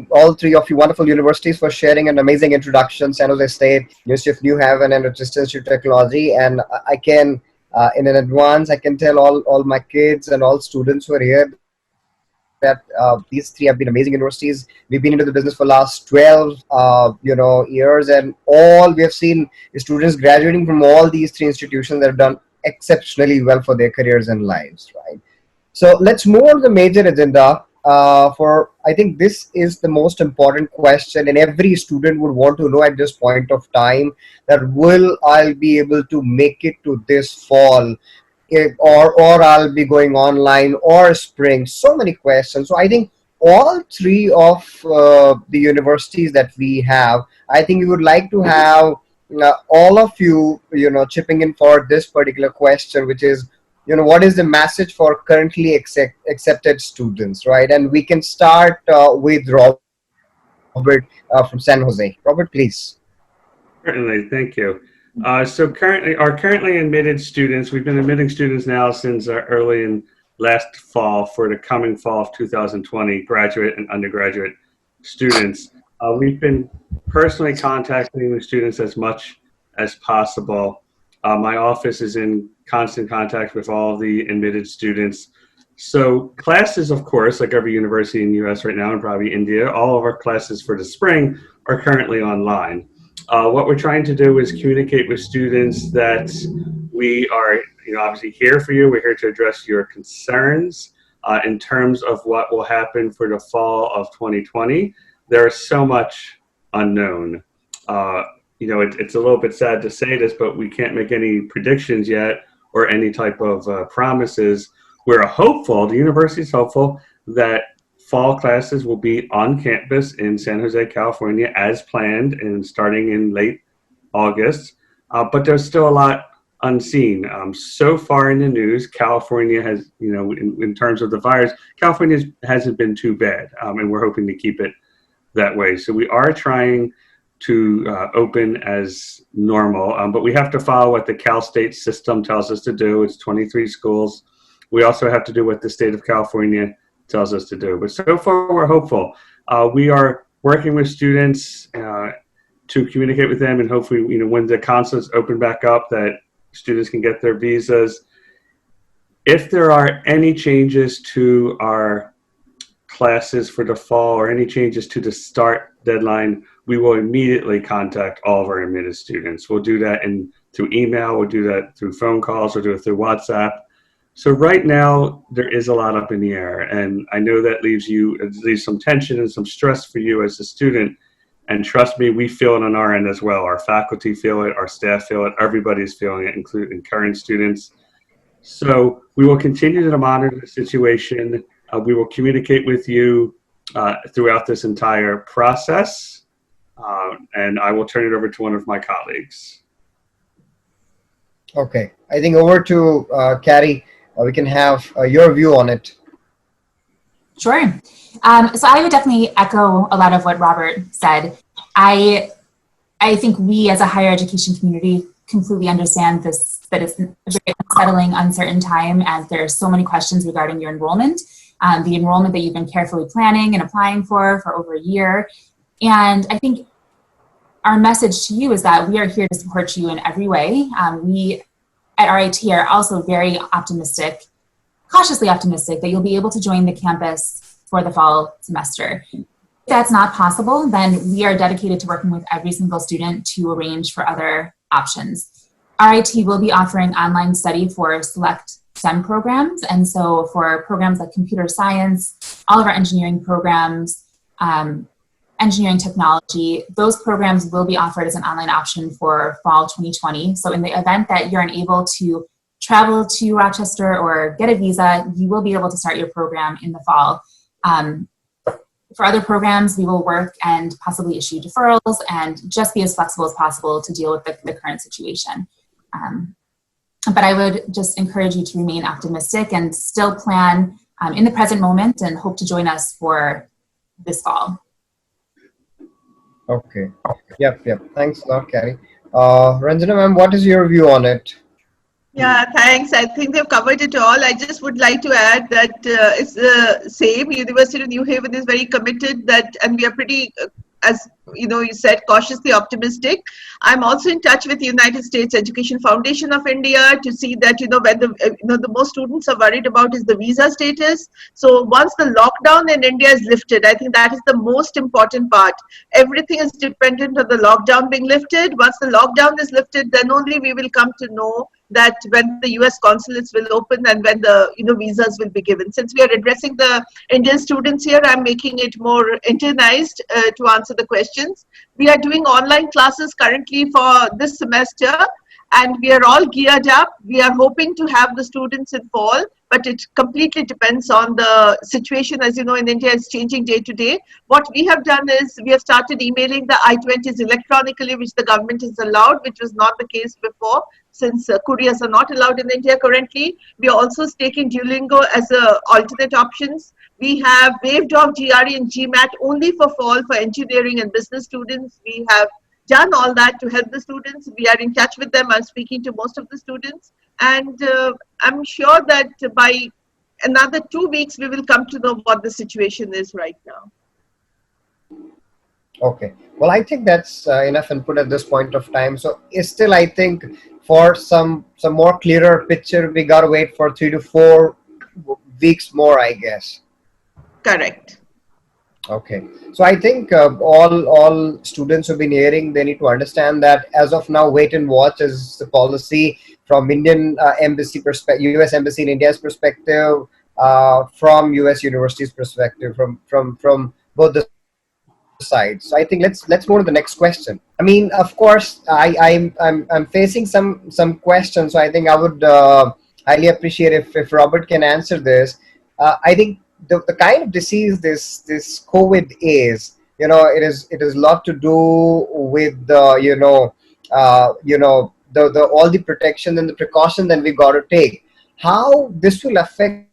all 3 of you wonderful universities, for sharing an amazing introduction. San Jose State, University of New Haven, and Rochester Institute of Technology. And I can, in advance, I can tell all my kids and all students who are here that these 3 have been amazing universities. We've been into the business for the last 12 years, and all we have seen is students graduating from all these 3 institutions that have done exceptionally well for their careers and lives, right? So let's move on to the major agenda. I think this is the most important question, and every student would want to know at this point of time that will I be able to make it to this fall or I'll be going online, or spring. So many questions. So I think all three of the universities that we have, I think we would like to have all of you, chipping in for this particular question, which is, what is the message for currently accepted students, right? And we can start with Robert from San Jose. Robert, please. Certainly, thank you. So currently admitted students, we've been admitting students now since early in last fall for the coming fall of 2020, graduate and undergraduate students. We've been personally contacting the students as much as possible. My office is in constant contact with all the admitted students. So classes, of course, like every university in the US right now, and probably India, all of our classes for the spring are currently online. What we're trying to do is communicate with students that we are, obviously here for you. We're here to address your concerns in terms of what will happen for the fall of 2020. There is so much unknown. It's a little bit sad to say this, but we can't make any predictions yet or any type of promises. We're hopeful, the university is hopeful, that fall classes will be on campus in San Jose, California, as planned, and starting in late August. But there's still a lot unseen. So far in the news, California has, in terms of the virus, California hasn't been too bad, and we're hoping to keep it that way. So we are trying to open as normal, but we have to follow what the Cal State system tells us to do. It's 23 schools. We also have to do what the state of California tells us to do. But so far, we're hopeful. We are working with students to communicate with them, and hopefully, when the consulates open back up, that students can get their visas. If there are any changes to our classes for the fall or any changes to the start deadline, we will immediately contact all of our admitted students. We'll do that through email, we'll do that through phone calls, we'll do it through WhatsApp. So right now, there is a lot up in the air, and I know that leaves some tension and some stress for you as a student. And trust me, we feel it on our end as well. Our faculty feel it, our staff feel it, everybody's feeling it, including current students. So we will continue to monitor the situation. We will communicate with you throughout this entire process, and I will turn it over to one of my colleagues. Okay, I think over to Carrie. We can have your view on it. Sure. So I would definitely echo a lot of what Robert said. I think we as a higher education community completely understand this, that it's a very unsettling, uncertain time, and there are so many questions regarding your enrollment, the enrollment that you've been carefully planning and applying for over a year. And I think our message to you is that we are here to support you in every way. We at RIT are also very optimistic, cautiously optimistic, that you'll be able to join the campus for the fall semester. If that's not possible, then we are dedicated to working with every single student to arrange for other options. RIT will be offering online study for select STEM programs, and so for programs like computer science, all of our engineering programs, engineering technology, those programs will be offered as an online option for fall 2020. So in the event that you're unable to travel to Rochester or get a visa, you will be able to start your program in the fall. For other programs, we will work and possibly issue deferrals and just be as flexible as possible to deal with the current situation. But I would just encourage you to remain optimistic and still plan in the present moment and hope to join us for this fall. Okay. Yep. Thanks a lot, Carrie. Ranjana ma'am, what is your view on it? Yeah, thanks. I think they've covered it all. I just would like to add that it's the same. University of New Haven is very committed and we are pretty, as you said, cautiously optimistic. I'm also in touch with the United States Education Foundation of India to see that, when the most students are worried about is the visa status. So once the lockdown in India is lifted, I think that is the most important part. Everything is dependent on the lockdown being lifted. Once the lockdown is lifted, then only we will come to know that when the US consulates will open and when the visas will be given. Since we are addressing the Indian students here, I'm making it more internalized to answer the questions. We are doing online classes currently for this semester, and we are all geared up. We are hoping to have the students in fall, but it completely depends on the situation. As you know, in India, it's changing day to day. What we have done is we have started emailing the I-20s electronically, which the government has allowed, which was not the case before, since couriers are not allowed in India currently. We are also taking Duolingo as a alternate options. We have waived off GRE and GMAT only for fall for engineering and business students. We have done all that to help the students. We are in touch with them. I'm speaking to most of the students. And I'm sure that by another 2 weeks, we will come to know what the situation is right now. Okay. Well, I think that's enough input at this point of time. So still, I think for some more clearer picture, we got to wait for 3 to 4 weeks more, I guess. Correct. Okay, so I think all students who've been hearing, they need to understand that as of now, wait and watch is the policy from Indian embassy perspective, U.S. embassy in India's perspective, from U.S. universities' perspective, from both the sides. So I think let's move to the next question. I mean, of course, I'm facing some questions, so I think I would highly appreciate if Robert can answer this. I think the kind of disease this COVID is, it is a lot to do with the all the protection and the precaution that we got to take. How this will affect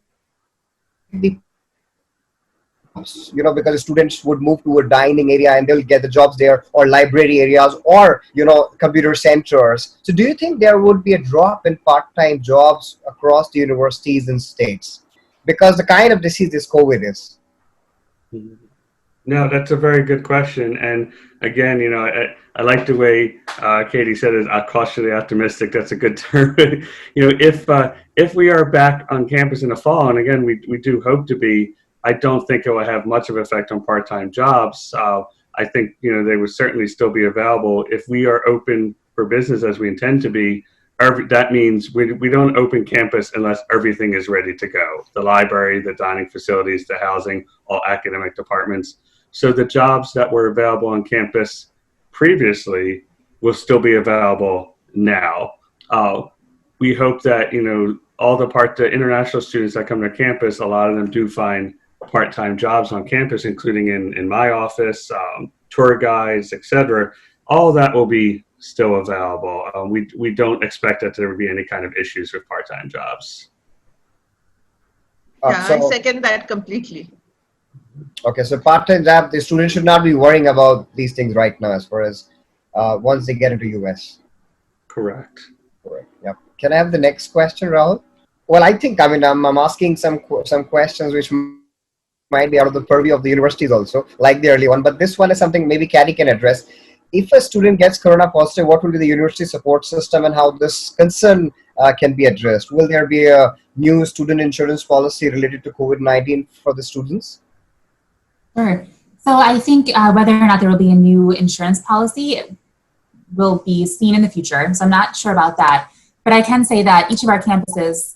the, because the students would move to a dining area and they'll get the jobs there, or library areas, or computer centers. So do you think there would be a drop in part-time jobs across the universities and states because the kind of disease this COVID is? No, that's a very good question. And again, I like the way Katie said it, cautiously optimistic. That's a good term. If we are back on campus in the fall, and again, we do hope to be, I don't think it will have much of an effect on part-time jobs. I think, they would certainly still be available. If we are open for business as we intend to be, that means we don't open campus unless everything is ready to go. The library, the dining facilities, the housing, all academic departments. So the jobs that were available on campus previously will still be available now. We hope that, all the international students that come to campus, a lot of them do find part-time jobs on campus, including in my office, tour guides, etc. All that will be still available. We don't expect that there would be any kind of issues with part-time jobs. Yeah, I second that completely. Okay, so part-time job, the students should not be worrying about these things right now as far as once they get into US. Correct. Yep. Can I have the next question, Rahul? Well, I think, I'm asking some questions which might be out of the purview of the universities also, like the early one, but this one is something maybe Kathy can address. If a student gets corona positive, what will be the university support system and how this concern can be addressed? Will there be a new student insurance policy related to COVID-19 for the students? Sure. So I think whether or not there will be a new insurance policy will be seen in the future. So I'm not sure about that. But I can say that each of our campuses,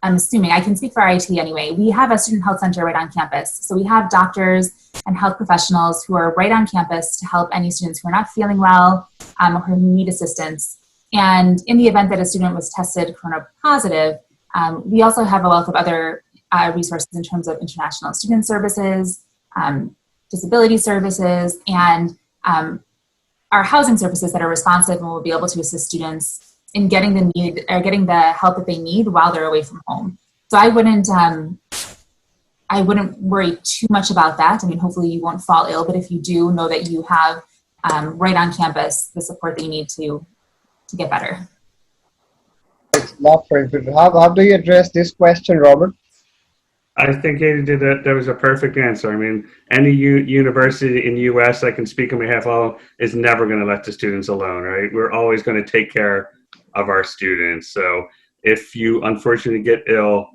I'm assuming, I can speak for IT anyway, we have a student health center right on campus. So we have doctors and health professionals who are right on campus to help any students who are not feeling well or who need assistance. And in the event that a student was tested corona positive, we also have a wealth of other resources in terms of international student services, disability services, and our housing services that are responsive and will be able to assist students in getting the help that they need while they're away from home. So I wouldn't worry too much about that. I mean, hopefully you won't fall ill, but if you do, know that you have right on campus the support that you need to get better. How do you address this question, Robert? I think Katie did that. That was a perfect answer. I mean, any university in the U.S. I can speak on behalf of is never going to let the students alone, right? We're always going to take care of our students. So if you unfortunately get ill,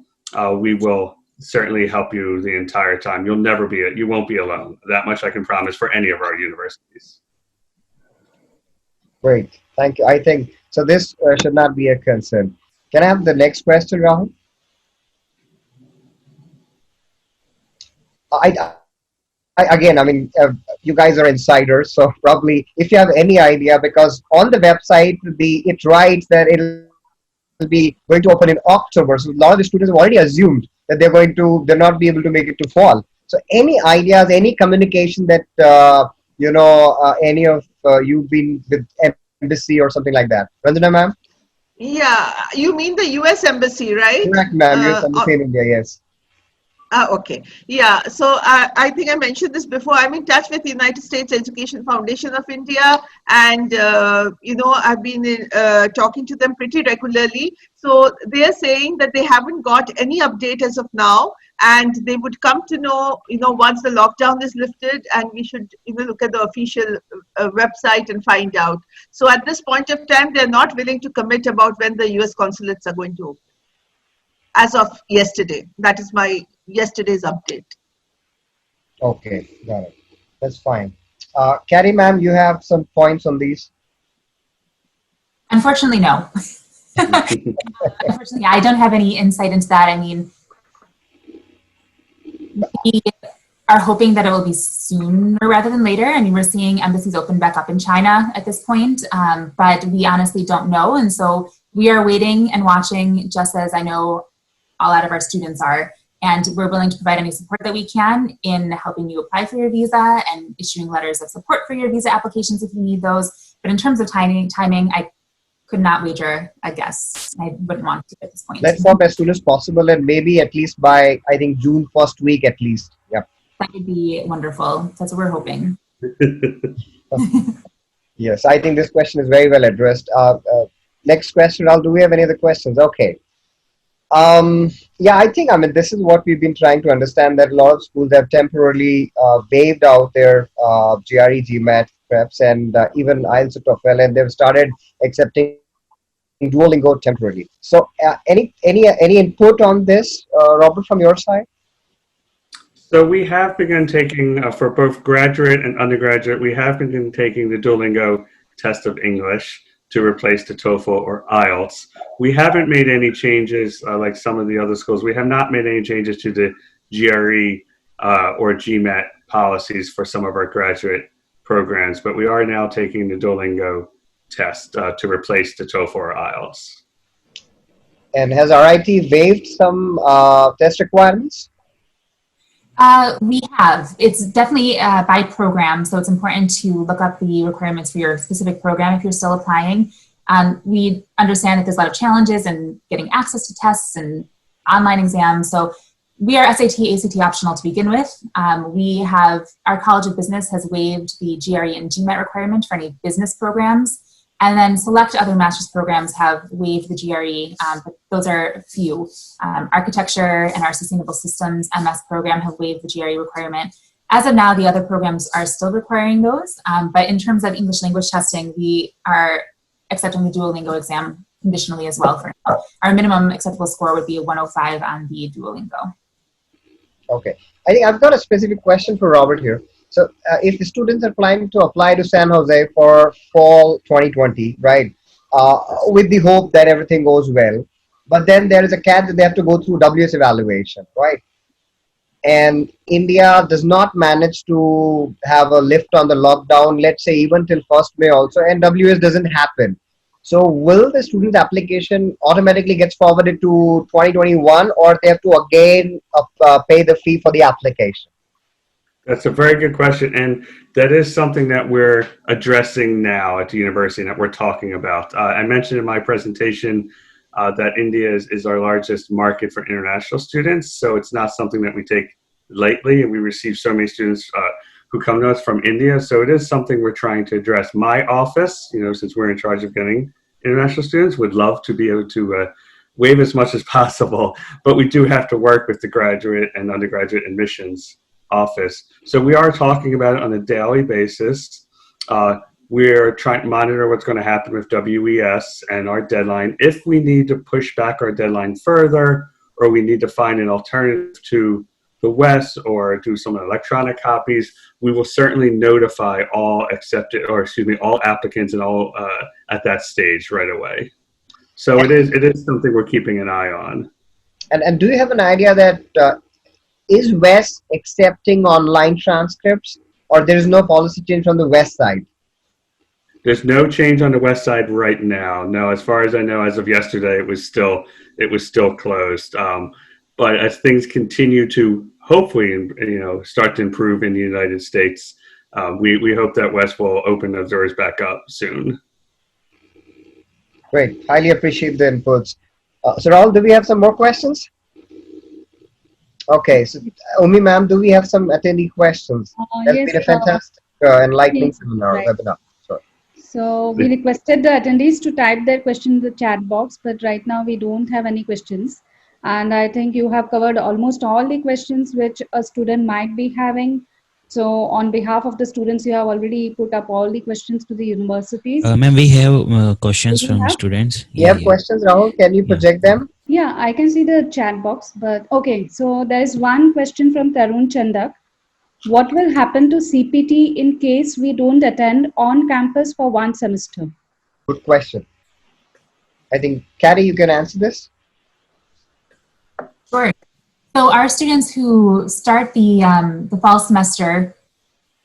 we will certainly help you the entire time. You won't be alone. That much I can promise for any of our universities. Great, thank you. I think so. This should not be a concern. Can I have the next question, Rahul? you guys are insiders, so probably if you have any idea, because on the website it writes that it'll be going to open in October. So a lot of the students have already assumed that they're not be able to make it to fall. So any ideas, any communication that any of you've been with embassy or something like that, Ranjana ma'am? Yeah, you mean the US Embassy, right? Correct, ma'am. You're embassy in India, yes. Okay. Yeah. So I think I mentioned this before. I'm in touch with the United States Education Foundation of India, and I've been talking to them pretty regularly. So they are saying that they haven't got any update as of now, and they would come to know, once the lockdown is lifted, and we should, look at the official website and find out. So at this point of time, they're not willing to commit about when the US consulates are going to open. As of yesterday, that is my yesterday's update. Okay, got it. That's fine. Carrie, ma'am, you have some points on these? Unfortunately, no. Unfortunately, I don't have any insight into that. I mean, we are hoping that it will be sooner rather than later. I mean, we're seeing embassies open back up in China at this point, but we honestly don't know. And so we are waiting and watching, just as I know a lot of our students are. And we're willing to provide any support that we can in helping you apply for your visa and issuing letters of support for your visa applications if you need those. But in terms of timing, I could not wager a guess. I wouldn't want to at this point. Let's hope as soon as possible, and maybe at least by, I think, June first week at least. Yeah. That would be wonderful. That's what we're hoping. Yes, I think this question is very well addressed. Next question, do we have any other questions? Okay. Yeah, I mean, this is what we've been trying to understand, that a lot of schools have temporarily waived out their GRE, GMAT preps, and even IELTS or TOEFL, and they've started accepting Duolingo temporarily. So any input on this, Robert, from your side? So we have begun taking, for both graduate and undergraduate, we have begun taking the Duolingo test of English to replace the TOEFL or IELTS. We haven't made any changes like some of the other schools. We have not made any changes to the GRE or GMAT policies for some of our graduate programs, but we are now taking the Duolingo test to replace the TOEFL or IELTS. And has RIT waived some test requirements? We have. It's definitely by program, so it's important to look up the requirements for your specific program if you're still applying. We understand that there's a lot of challenges in getting access to tests and online exams, so we are SAT, ACT optional to begin with. Our College of Business has waived the GRE and GMAT requirement for any business programs. And then select other master's programs have waived the GRE, but those are few. Architecture and our Sustainable Systems MS program have waived the GRE requirement. As of now, the other programs are still requiring those, but in terms of English language testing, we are accepting the Duolingo exam conditionally as well for now. Our minimum acceptable score would be a 105 on the Duolingo. Okay. I think I've got a specific question for Robert here. So if the students are planning to apply to San Jose for fall 2020, right, with the hope that everything goes well, but then there is a catch that they have to go through WS evaluation, right? And India does not manage to have a lift on the lockdown, let's say even till 1st May also, and WS doesn't happen. So will the student application automatically gets forwarded to 2021, or they have to again pay the fee for the application? That's a very good question, and that is something that we're addressing now at the university and that we're talking about. I mentioned in my presentation that India is our largest market for international students, so it's not something that we take lightly, and we receive so many students who come to us from India, so it is something we're trying to address. My office, since we're in charge of getting international students, would love to be able to waive as much as possible, but we do have to work with the graduate and undergraduate admissions office. So we are talking about it on a daily basis. We're trying to monitor what's going to happen with WES and our deadline. If we need to push back our deadline further, or we need to find an alternative to the WES or do some electronic copies, we will certainly notify all all applicants and all at that stage right away. So it is something we're keeping an eye on. And do you have an idea that is WES accepting online transcripts, or there is no policy change from the west side? There's no change on the west side right now. No, as far as I know, as of yesterday, it was still closed. But as things continue to hopefully, start to improve in the United States, we hope that West will open those doors back up soon. Great. Highly appreciate the inputs. So Rahul, do we have some more questions? Okay. So Umi ma'am, do we have some attendee questions? That's Yes, been a fantastic, enlightening yes, seminar, right. webinar. Sure. So we requested the attendees to type their question in the chat box, but right now we don't have any questions. And I think you have covered almost all the questions which a student might be having. So on behalf of the students, you have already put up all the questions to the universities. Ma'am, we have questions Do you from have? students. You have questions, Rahul? Can you project them? Yeah, I can see the chat box, but okay. So there is one question from Tarun Chandak. What will happen to CPT in case we don't attend on campus for one semester? Good question. I think, Carrie, you can answer this. Sure. So our students who start the fall semester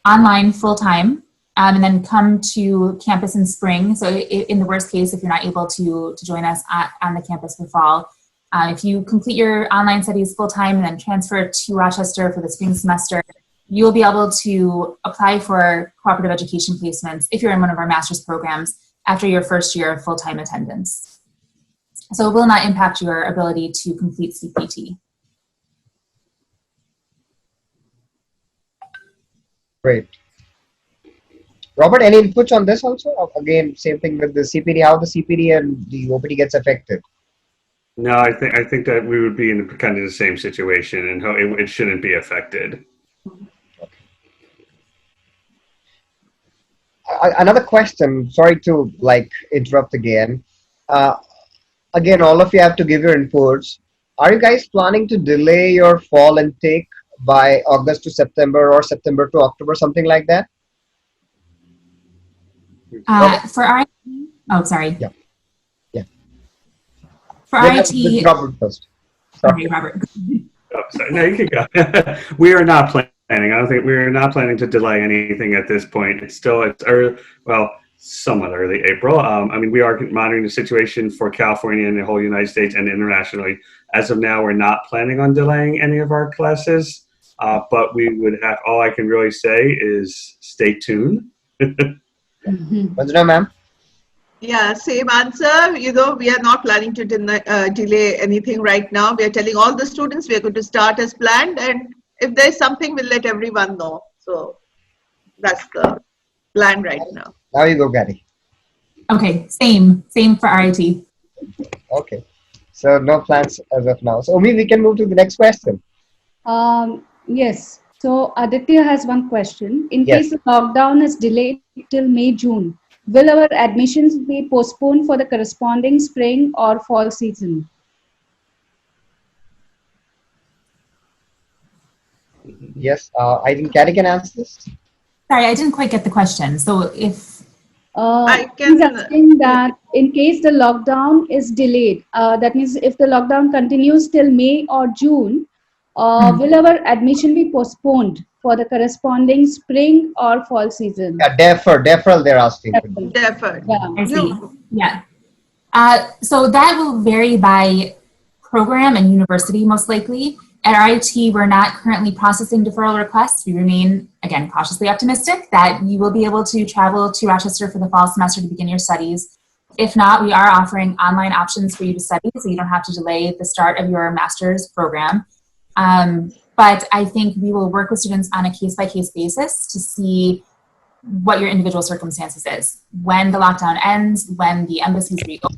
online full-time and then come to campus in spring. So in the worst case, if you're not able to join us on the campus for fall, if you complete your online studies full-time and then transfer to Rochester for the spring semester, you'll be able to apply for cooperative education placements if you're in one of our master's programs after your first year of full-time attendance. So it will not impact your ability to complete CPT. Great. Robert, any inputs on this also? Again, same thing with the CPD, how the CPD and the OPD gets affected. No, I think that we would be in kind of the same situation, and it shouldn't be affected. Another question, sorry to interrupt again. Again, all of you have to give your inputs. Are you guys planning to delay your fall intake by August to September or September to October, something like that? For our, oh, sorry. Yeah. For our IT, Robert first. Sorry, Robert. Oh, sorry. No, you can go. We are not planning. We are not planning to delay anything at this point. It's early, well, somewhat early April. We are monitoring the situation for California and the whole United States and internationally. As of now, we're not planning on delaying any of our classes, but we would have, all I can really say is stay tuned. Ranjana, ma'am? Yeah, same answer. We are not planning to delay anything right now. We are telling all the students we are going to start as planned, and if there's something, we'll let everyone know. So that's the plan right now. Now you go, Gary. Okay, same for RIT. Okay, so no plans as of now. So Umi, we can move to the next question. Yes. So Aditya has one question. In Yes. case the lockdown is delayed till May, June, will our admissions be postponed for the corresponding spring or fall season? Yes, I think Carrie can answer this. Sorry, I didn't quite get the question. So if I he's can. asking that in case the lockdown is delayed, that means if the lockdown continues till May or June, will our admission be postponed for the corresponding spring or fall season? Yeah, deferral they're asking. Deferred. Yeah. I see. Yeah. So that will vary by program and university, most likely. At RIT, we're not currently processing deferral requests. We remain, again, cautiously optimistic that you will be able to travel to Rochester for the fall semester to begin your studies. If not, we are offering online options for you to study, so you don't have to delay the start of your master's program. But I think we will work with students on a case-by-case basis to see what your individual circumstances is. When the lockdown ends, when the embassies reopen,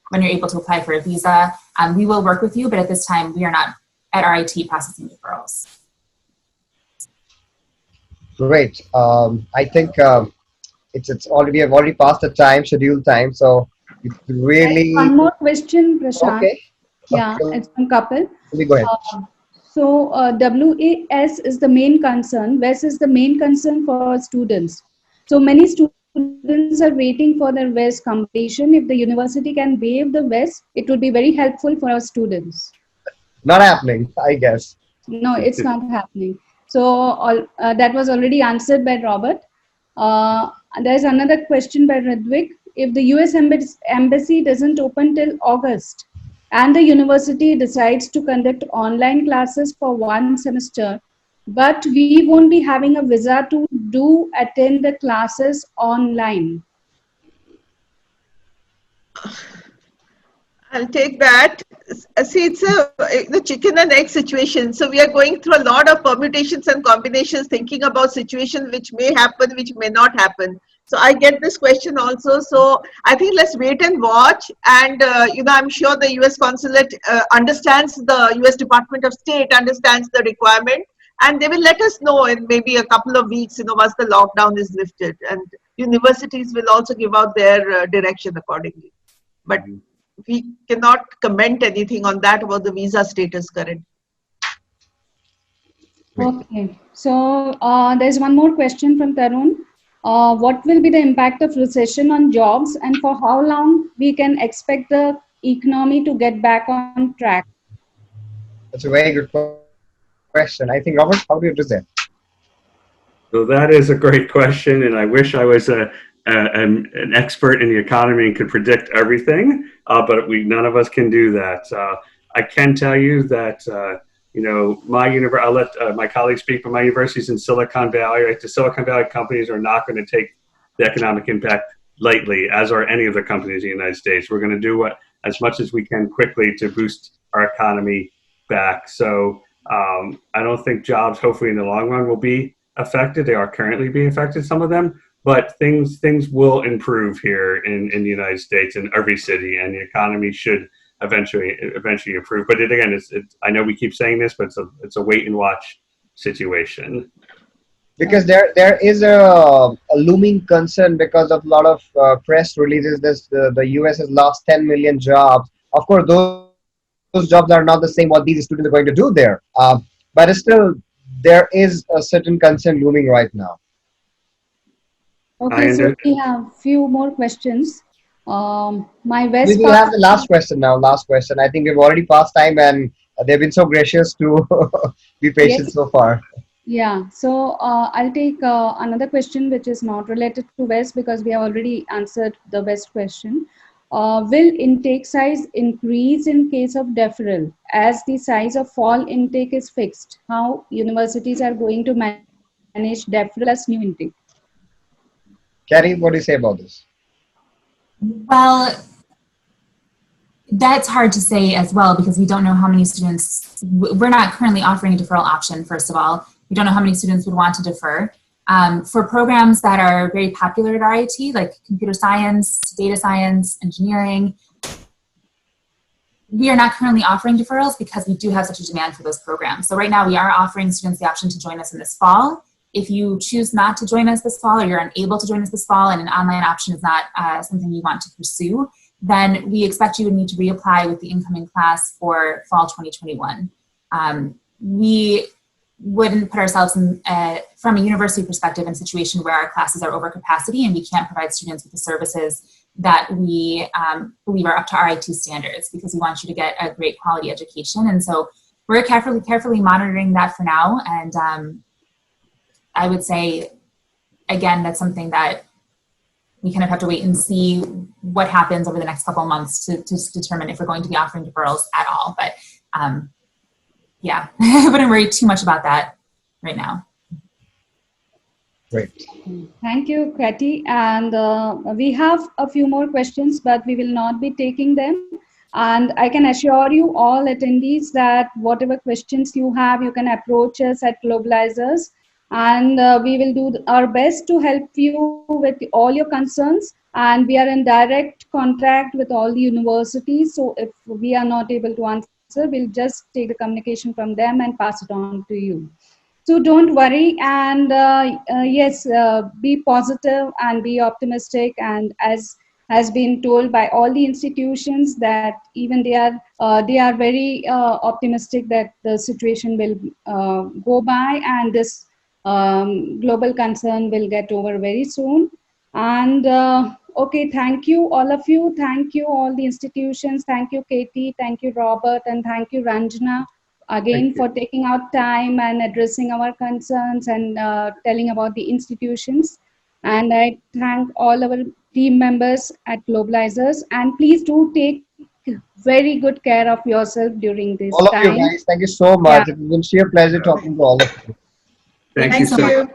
when you're able to apply for a visa, we will work with you, but at this time, we are not at RIT processing deferrals. Great. I think it's already, we have already passed the scheduled time, so it really. One more question, Prashant. Okay. Yeah, it's from Kapil. Let me go ahead. So WAS is the main concern. WES is the main concern for students. So many students are waiting for their WES completion. If the university can waive the WES, it would be very helpful for our students. Not happening, I guess. No, it's not happening. So that was already answered by Robert. There's another question by Ridwik. If the US embassy doesn't open till August and the university decides to conduct online classes for one semester, but we won't be having a visa to attend the classes online. I'll take that. See, it's the chicken and egg situation. So we are going through a lot of permutations and combinations, thinking about situations which may happen, which may not happen. So I get this question also. So I think let's wait and watch. And I'm sure the U.S. consulate understands, the U.S. Department of State understands the requirement, and they will let us know in maybe a couple of weeks. Once the lockdown is lifted, and universities will also give out their direction accordingly. But we cannot comment anything on that about the visa status current. Okay, so there's one more question from Tarun. What will be the impact of recession on jobs, and for how long we can expect the economy to get back on track? That's a very good question. I think, Robert, how do you address that? So that is a great question, and I wish I was an expert in the economy and could predict everything, but none of us can do that. I can tell you that I'll let my colleagues speak, but my university's in Silicon Valley. Right? The Silicon Valley companies are not going to take the economic impact lightly, as are any of the companies in the United States. We're going to do as much as we can quickly to boost our economy back. So I don't think jobs, hopefully in the long run, will be affected. They are currently being affected, some of them, but things will improve here in the United States, in every city, and the economy should eventually improve. But again, I know we keep saying this, but it's a wait and watch situation. Because there is a looming concern because of a lot of press releases. The US has lost 10 million jobs. Of course, those jobs are not the same what these students are going to do there. But still, there is a certain concern looming right now. Okay, so we have few more questions. My West. We will have the last question now. Last question. I think we've already passed time, and they've been so gracious to be patient so far. Yeah, so I'll take another question which is not related to West, because we have already answered the West question. Will intake size increase in case of deferral, as the size of fall intake is fixed? How universities are going to manage deferral as new intake? Carrie, what do you say about this? Well, that's hard to say as well, because we don't know how many students, we're not currently offering a deferral option, first of all. We don't know how many students would want to defer. For programs that are very popular at RIT, like computer science, data science, engineering, we are not currently offering deferrals because we do have such a demand for those programs. So right now we are offering students the option to join us in this fall. If you choose not to join us this fall, or you're unable to join us this fall and an online option is not something you want to pursue, then we expect you would need to reapply with the incoming class for fall 2021. We wouldn't put ourselves in, from a university perspective, in a situation where our classes are over capacity and we can't provide students with the services that we believe are up to RIT standards, because we want you to get a great quality education. And so we're carefully monitoring that for now. And I would say, again, that's something that we kind of have to wait and see what happens over the next couple of months to determine if we're going to be offering deferrals at all. But yeah, I wouldn't worry too much about that right now. Great. Thank you, Kathy. And we have a few more questions, but we will not be taking them. And I can assure you all attendees that whatever questions you have, you can approach us at Globalizers. And we will do our best to help you with all your concerns. And we are in direct contact with all the universities. So if we are not able to answer, we'll just take the communication from them and pass it on to you. So don't worry, and yes, be positive and be optimistic. And as has been told by all the institutions, that even they are very optimistic that the situation will go by, and this global concern will get over very soon. And okay, thank you all of you. Thank you all the institutions. Thank you, Katie. Thank you, Robert, and thank you, Ranjana, again Thank you. for taking out time and addressing our concerns and telling about the institutions. And I thank all our team members at Globalizers. And please do take very good care of yourself during this All of you time. guys, thank you so Yeah. much. It has been sheer pleasure talking to all of you. Thank you Thanks so so much. Thank you.